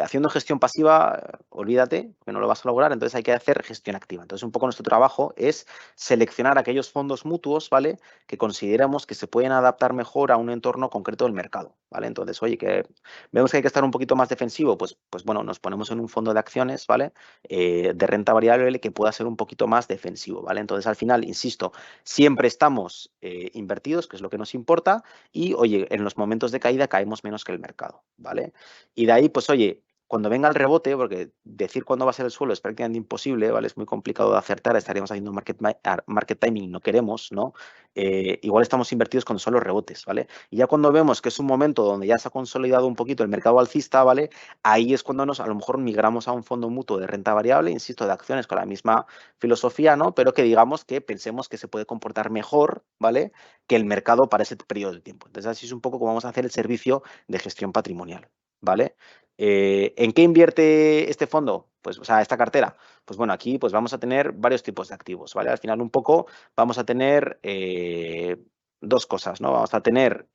haciendo gestión pasiva, olvídate, que no lo vas a lograr, entonces hay que hacer gestión activa. Entonces, un poco nuestro trabajo es seleccionar aquellos fondos mutuos, ¿vale? Que consideramos que se pueden adaptar mejor a un entorno concreto del mercado, ¿vale? Entonces, oye, que vemos que hay que estar un poquito más defensivo, pues bueno, nos ponemos en un fondo de acciones, ¿vale? De renta variable que pueda ser un poquito más defensivo, ¿vale? Entonces, al final, insisto, siempre estamos invertidos, que es lo que nos importa, y, oye, en los momentos de caída caemos menos que el mercado, ¿vale? Y de ahí, pues, oye, cuando venga el rebote, porque decir cuándo va a ser el suelo es prácticamente imposible, ¿vale? Es muy complicado de acertar, estaríamos haciendo market timing y no queremos, ¿no? Igual estamos invertidos cuando son los rebotes, ¿vale? Y ya cuando vemos que es un momento donde ya se ha consolidado un poquito el mercado alcista, ¿vale? Ahí es cuando a lo mejor migramos a un fondo mutuo de renta variable, insisto, de acciones con la misma filosofía, ¿no? Pero que digamos que pensemos que se puede comportar mejor, ¿vale? Que el mercado para ese periodo de tiempo. Entonces, así es un poco como vamos a hacer el servicio de gestión patrimonial, ¿vale? ¿En qué invierte este fondo? Pues, o sea, esta cartera. Pues bueno, aquí pues vamos a tener varios tipos de activos, ¿vale? Al final un poco vamos a tener dos cosas, ¿no? Vamos a tener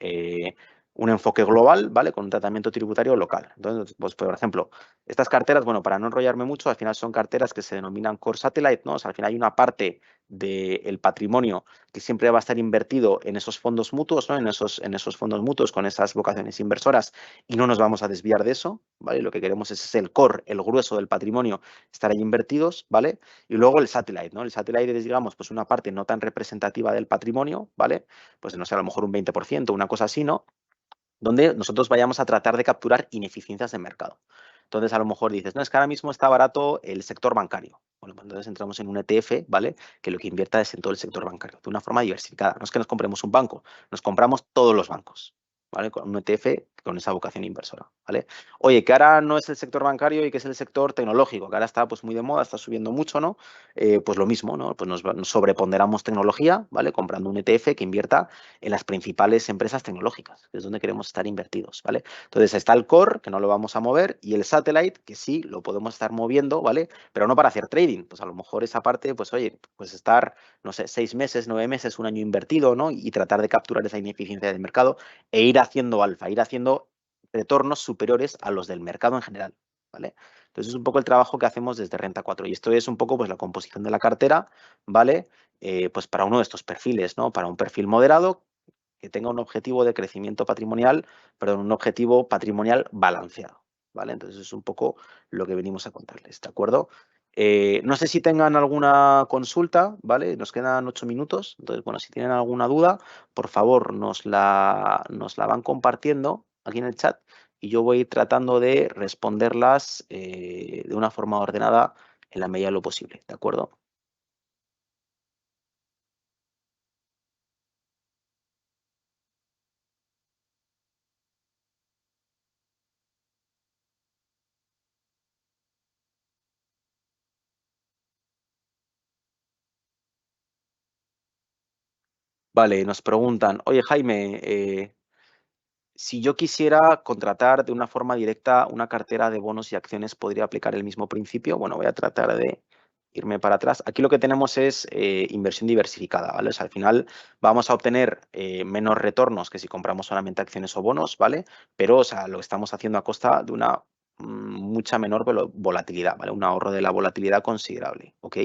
un enfoque global, ¿vale? Con un tratamiento tributario local. Entonces, pues por ejemplo, estas carteras, bueno, para no enrollarme mucho, al final son carteras que se denominan core satellite, ¿no? O sea, al final hay una parte del patrimonio que siempre va a estar invertido en esos fondos mutuos, ¿no? En esos fondos mutuos con esas vocaciones inversoras y no nos vamos a desviar de eso, ¿vale? Lo que queremos es el core, el grueso del patrimonio, estar ahí invertidos, ¿vale? Y luego el satellite, ¿no? El satellite es, digamos, pues una parte no tan representativa del patrimonio, ¿vale? Pues no sé, a lo mejor un 20%, una cosa así, ¿no? Donde nosotros vayamos a tratar de capturar ineficiencias de mercado. Entonces, a lo mejor dices, no, es que ahora mismo está barato el sector bancario. Bueno, pues entonces entramos en un ETF, ¿vale? Que lo que invierta es en todo el sector bancario, de una forma diversificada. No es que nos compremos un banco, nos compramos todos los bancos, ¿vale? Con un ETF con esa vocación inversora, ¿vale? Oye, que ahora no es el sector bancario y que es el sector tecnológico, que ahora está pues muy de moda, está subiendo mucho, ¿no? Pues lo mismo, ¿no? Pues nos sobreponderamos tecnología, ¿vale? Comprando un ETF que invierta en las principales empresas tecnológicas, que es donde queremos estar invertidos, ¿vale? Entonces está el core, que no lo vamos a mover, y el satellite, que sí lo podemos estar moviendo, ¿vale? Pero no para hacer trading, pues a lo mejor esa parte, pues oye, pues estar, no sé, 6 meses, 9 meses, un año invertido, ¿no? Y tratar de capturar esa ineficiencia del mercado e ir haciendo alfa, ir haciendo retornos superiores a los del mercado en general, ¿vale? Entonces es un poco el trabajo que hacemos desde Renta 4 y esto es un poco pues la composición de la cartera, ¿vale? Pues para uno de estos perfiles, ¿no? Para un perfil moderado que tenga un objetivo de crecimiento patrimonial, perdón, un objetivo patrimonial balanceado, ¿vale? Entonces es un poco lo que venimos a contarles, ¿de acuerdo? No sé si tengan alguna consulta, ¿vale? Nos quedan 8 minutos, entonces, bueno, si tienen alguna duda, por favor, nos la van compartiendo aquí en el chat y yo voy tratando de responderlas de una forma ordenada en la medida de lo posible, ¿de acuerdo? Vale, nos preguntan, oye Jaime, si yo quisiera contratar de una forma directa una cartera de bonos y acciones, ¿podría aplicar el mismo principio? Bueno, voy a tratar de irme para atrás. Aquí lo que tenemos es inversión diversificada, ¿vale? O sea, al final vamos a obtener menos retornos que si compramos solamente acciones o bonos, ¿vale? Pero, o sea, lo estamos haciendo a costa de una mucha menor volatilidad, ¿vale? Un ahorro de la volatilidad considerable, ¿ok?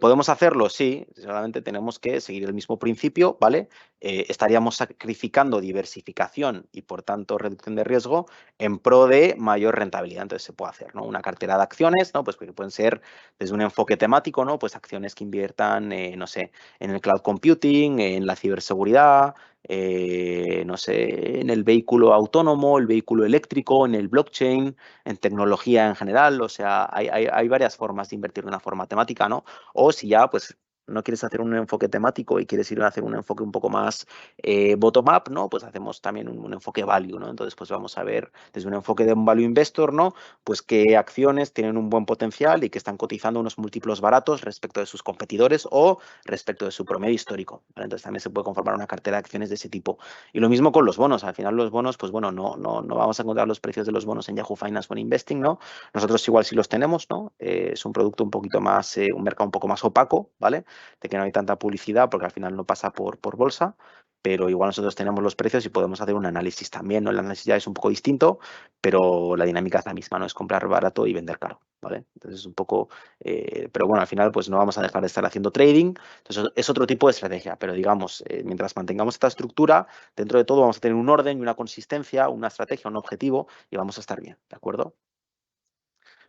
¿Podemos hacerlo? Sí, solamente tenemos que seguir el mismo principio, ¿vale? Estaríamos sacrificando diversificación y, por tanto, reducción de riesgo en pro de mayor rentabilidad. Entonces, se puede hacer, ¿no? Una cartera de acciones, ¿no? Pues que pueden ser desde un enfoque temático, ¿no? Pues acciones que inviertan, no sé, en el cloud computing, en la ciberseguridad, no sé, en el vehículo autónomo, el vehículo eléctrico, en el blockchain, en tecnología en general. O sea, hay varias formas de invertir de una forma temática, ¿no? O si ya, pues, no quieres hacer un enfoque temático y quieres ir a hacer un enfoque un poco más bottom-up, ¿no? Pues hacemos también un enfoque value, ¿no? Entonces, pues vamos a ver desde un enfoque de un value investor, ¿no? Pues qué acciones tienen un buen potencial y que están cotizando unos múltiplos baratos respecto de sus competidores o respecto de su promedio histórico, ¿vale? Entonces también se puede conformar una cartera de acciones de ese tipo. Y lo mismo con los bonos. Al final los bonos, pues bueno, no vamos a encontrar los precios de los bonos en Yahoo Finance o en Investing, ¿no? Nosotros igual sí los tenemos, ¿no? Es un producto un poquito más, un mercado un poco más opaco, ¿vale? De que no hay tanta publicidad porque al final no pasa por bolsa, pero igual nosotros tenemos los precios y podemos hacer un análisis también, ¿no? El análisis ya es un poco distinto, pero la dinámica es la misma, ¿no? Es comprar barato y vender caro, ¿vale? Entonces es un poco, pero bueno, al final pues no vamos a dejar de estar haciendo trading, entonces es otro tipo de estrategia, pero digamos, mientras mantengamos esta estructura, dentro de todo vamos a tener un orden y una consistencia, una estrategia, un objetivo y vamos a estar bien, ¿de acuerdo?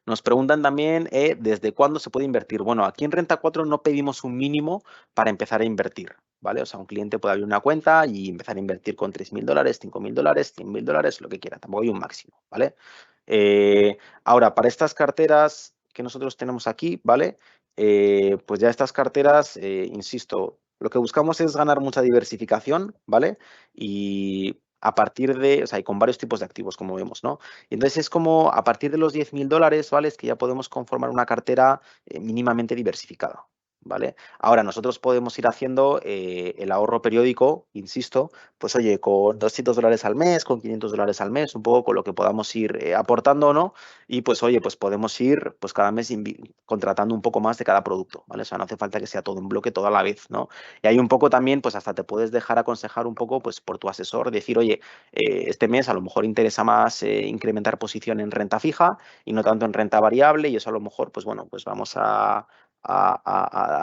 Nos preguntan también desde cuándo se puede invertir. Bueno, aquí en Renta 4 no pedimos un mínimo para empezar a invertir, ¿vale? O sea, un cliente puede abrir una cuenta y empezar a invertir con $3.000, $5.000, $100.000, lo que quiera. Tampoco hay un máximo, ¿vale? Ahora, para estas carteras que nosotros tenemos aquí, ¿vale? Pues ya estas carteras, insisto, lo que buscamos es ganar mucha diversificación, ¿vale? Y a partir de, o sea, y con varios tipos de activos, como vemos, ¿no? Y entonces es como a partir de los $10.000, ¿vale? Es que ya podemos conformar una cartera mínimamente diversificada, ¿vale? Ahora, nosotros podemos ir haciendo el ahorro periódico, insisto, pues oye, con $200 al mes, con $500 al mes, un poco con lo que podamos ir aportando o no, y pues oye, pues podemos ir pues cada mes contratando un poco más de cada producto, ¿vale? O sea, no hace falta que sea todo en bloque toda la vez, ¿no? Y hay un poco también, pues hasta te puedes dejar aconsejar un poco pues por tu asesor, decir, oye, este mes a lo mejor interesa más incrementar posición en renta fija y no tanto en renta variable, y eso a lo mejor, pues bueno, pues vamos a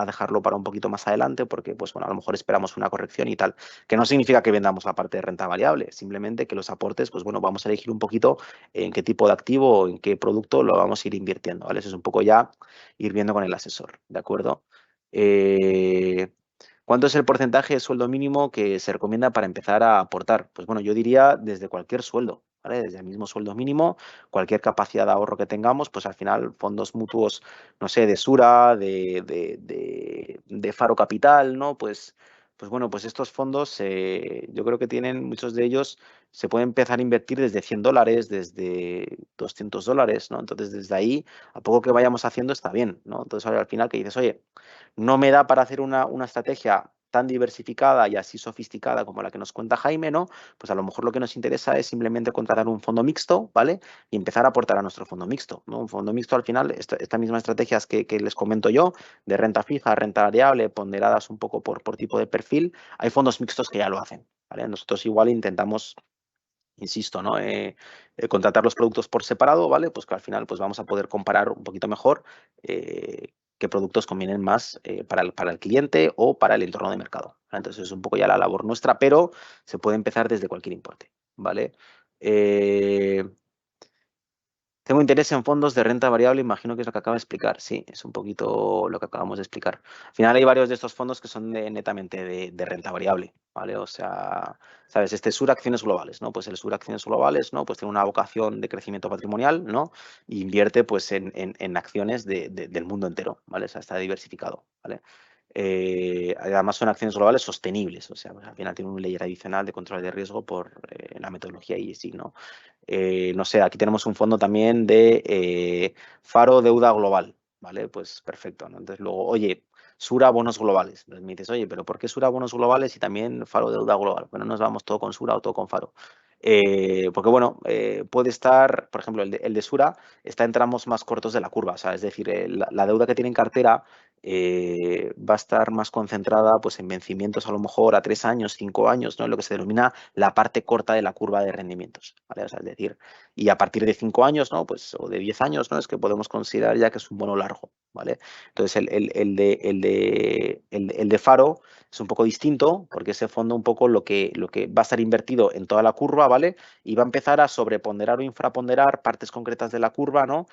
dejarlo para un poquito más adelante porque, pues bueno, a lo mejor esperamos una corrección y tal, que no significa que vendamos la parte de renta variable, simplemente que los aportes, pues bueno, vamos a elegir un poquito en qué tipo de activo o en qué producto lo vamos a ir invirtiendo, ¿vale? Eso es un poco ya ir viendo con el asesor, ¿de acuerdo? ¿Cuánto es el porcentaje de sueldo mínimo que se recomienda para empezar a aportar? Pues bueno, yo diría desde cualquier sueldo, ¿vale? Desde el mismo sueldo mínimo, cualquier capacidad de ahorro que tengamos, pues al final fondos mutuos, no sé, de Sura, de Faro Capital, ¿no? Pues bueno, pues estos fondos yo creo que tienen, muchos de ellos se puede empezar a invertir desde $100, desde $200, ¿no? Entonces desde ahí, a poco que vayamos haciendo está bien, ¿no? Entonces ahora al final que dices, oye, no me da para hacer una estrategia tan diversificada y así sofisticada como la que nos cuenta Jaime, ¿no? Pues a lo mejor lo que nos interesa es simplemente contratar un fondo mixto, ¿vale? Y empezar a aportar a nuestro fondo mixto, ¿no? Un fondo mixto al final, esta misma estrategias que les comento yo, de renta fija, renta variable, ponderadas un poco por tipo de perfil, hay fondos mixtos que ya lo hacen, ¿vale? Nosotros igual intentamos, insisto, ¿no? Contratar los productos por separado, ¿vale? Pues que al final pues vamos a poder comparar un poquito mejor qué productos convienen más para el cliente o para el entorno de mercado, ¿vale? Entonces es un poco ya la labor nuestra, pero se puede empezar desde cualquier importe, ¿vale? Tengo interés en fondos de renta variable, imagino que es lo que acaba de explicar. Sí, es un poquito lo que acabamos de explicar. Al final hay varios de estos fondos que son netamente de renta variable, ¿vale? O sea, ¿sabes? Este Sur Acciones Globales, ¿no? Pues el Sur Acciones Globales, ¿no? Pues tiene una vocación de crecimiento patrimonial, ¿no? Y invierte, pues, en acciones del mundo entero, ¿vale? O sea, está diversificado, ¿vale? Además son acciones globales sostenibles, o sea, pues al final tiene un layer adicional de control de riesgo por la metodología ESG, ¿no? No sé, aquí tenemos un fondo también de Faro Deuda Global, ¿vale? Pues perfecto, ¿no? Entonces luego, oye, Sura Bonos Globales. Entonces me dices, oye, pero ¿por qué Sura Bonos Globales y también Faro Deuda Global? Bueno, nos vamos todo con Sura o todo con Faro. Porque bueno, puede estar, por ejemplo, el de Sura está en tramos más cortos de la curva, o sea, es decir, la deuda que tiene en cartera va a estar más concentrada pues, en vencimientos a lo mejor a 3 años, 5 años, ¿no? Lo que se denomina la parte corta de la curva de rendimientos, ¿vale? O sea, es decir, y a partir de 5 años, ¿no? Pues, o de 10 años, ¿no? Es que podemos considerar ya que es un bono largo, ¿vale? Entonces, el de Faro es un poco distinto porque ese fondo un poco lo que va a estar invertido en toda la curva, ¿vale? Y va a empezar a sobreponderar o infraponderar partes concretas de la curva, ¿no?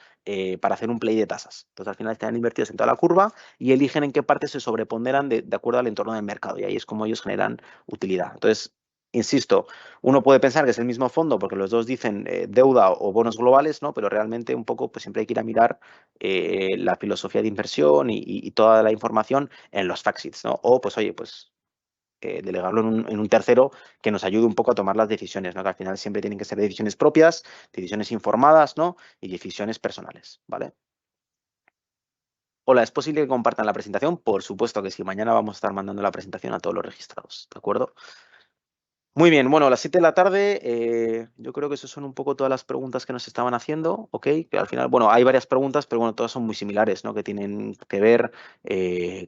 Para hacer un play de tasas. Entonces, al final están invertidos en toda la curva y eligen en qué partes se sobreponderan de acuerdo al entorno del mercado. Y ahí es como ellos generan utilidad. Entonces, Insisto, uno puede pensar que es el mismo fondo porque los dos dicen deuda o bonos globales, ¿no? Pero realmente un poco pues siempre hay que ir a mirar la filosofía de inversión y toda la información en los fact sheets, ¿no? O pues oye, pues delegarlo en un tercero que nos ayude un poco a tomar las decisiones, ¿no? Que al final siempre tienen que ser decisiones propias, decisiones informadas, ¿no? Y decisiones personales, ¿vale? Hola, ¿es posible que compartan la presentación? Por supuesto que sí. Mañana vamos a estar mandando la presentación a todos los registrados, ¿de acuerdo? Muy bien, bueno, a las 7 de la tarde, yo creo que esas son un poco todas las preguntas que nos estaban haciendo, ¿ok? Que al final, bueno, hay varias preguntas, pero bueno, todas son muy similares, ¿no? Que tienen que ver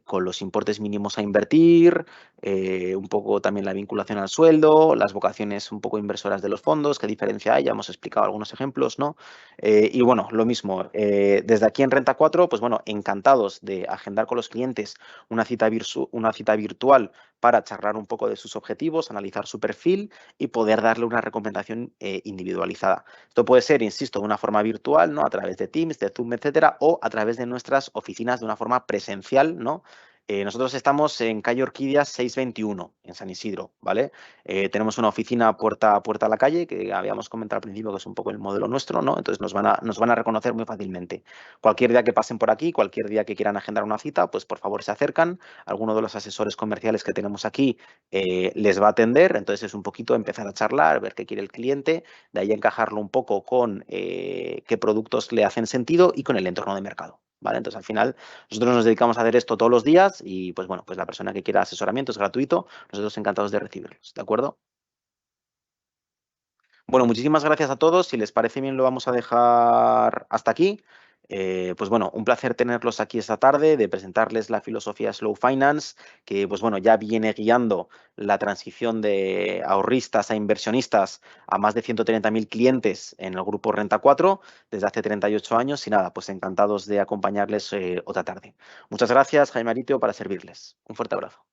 con los importes mínimos a invertir, un poco también la vinculación al sueldo, las vocaciones un poco inversoras de los fondos, qué diferencia hay, ya hemos explicado algunos ejemplos, ¿no? Y bueno, lo mismo, desde aquí en Renta 4, pues bueno, encantados de agendar con los clientes una cita virtual para charlar un poco de sus objetivos, analizar su perfil y poder darle una recomendación individualizada. Esto puede ser, insisto, de una forma virtual, ¿no? A través de Teams, de Zoom, etcétera, o a través de nuestras oficinas de una forma presencial, ¿no? Nosotros estamos en calle Orquídeas 621, en San Isidro, ¿vale? Tenemos una oficina puerta a la calle, que habíamos comentado al principio que es un poco el modelo nuestro, ¿no? Entonces nos van a reconocer muy fácilmente. Cualquier día que pasen por aquí, cualquier día que quieran agendar una cita, pues por favor se acercan. Alguno de los asesores comerciales que tenemos aquí les va a atender, entonces es un poquito empezar a charlar, ver qué quiere el cliente, de ahí encajarlo un poco con qué productos le hacen sentido y con el entorno de mercado. ¿Vale? Entonces, al final, nosotros nos dedicamos a hacer esto todos los días y, pues bueno, pues la persona que quiera asesoramiento es gratuito, nosotros encantados de recibirlos, ¿de acuerdo? Bueno, muchísimas gracias a todos. Si les parece bien, lo vamos a dejar hasta aquí. Pues bueno, un placer tenerlos aquí esta tarde, de presentarles la filosofía Slow Finance, que pues bueno, ya viene guiando la transición de ahorristas a inversionistas a más de 130.000 clientes en el grupo Renta 4 desde hace 38 años y nada, pues encantados de acompañarles otra tarde. Muchas gracias, Jaime Aritio, para servirles. Un fuerte abrazo.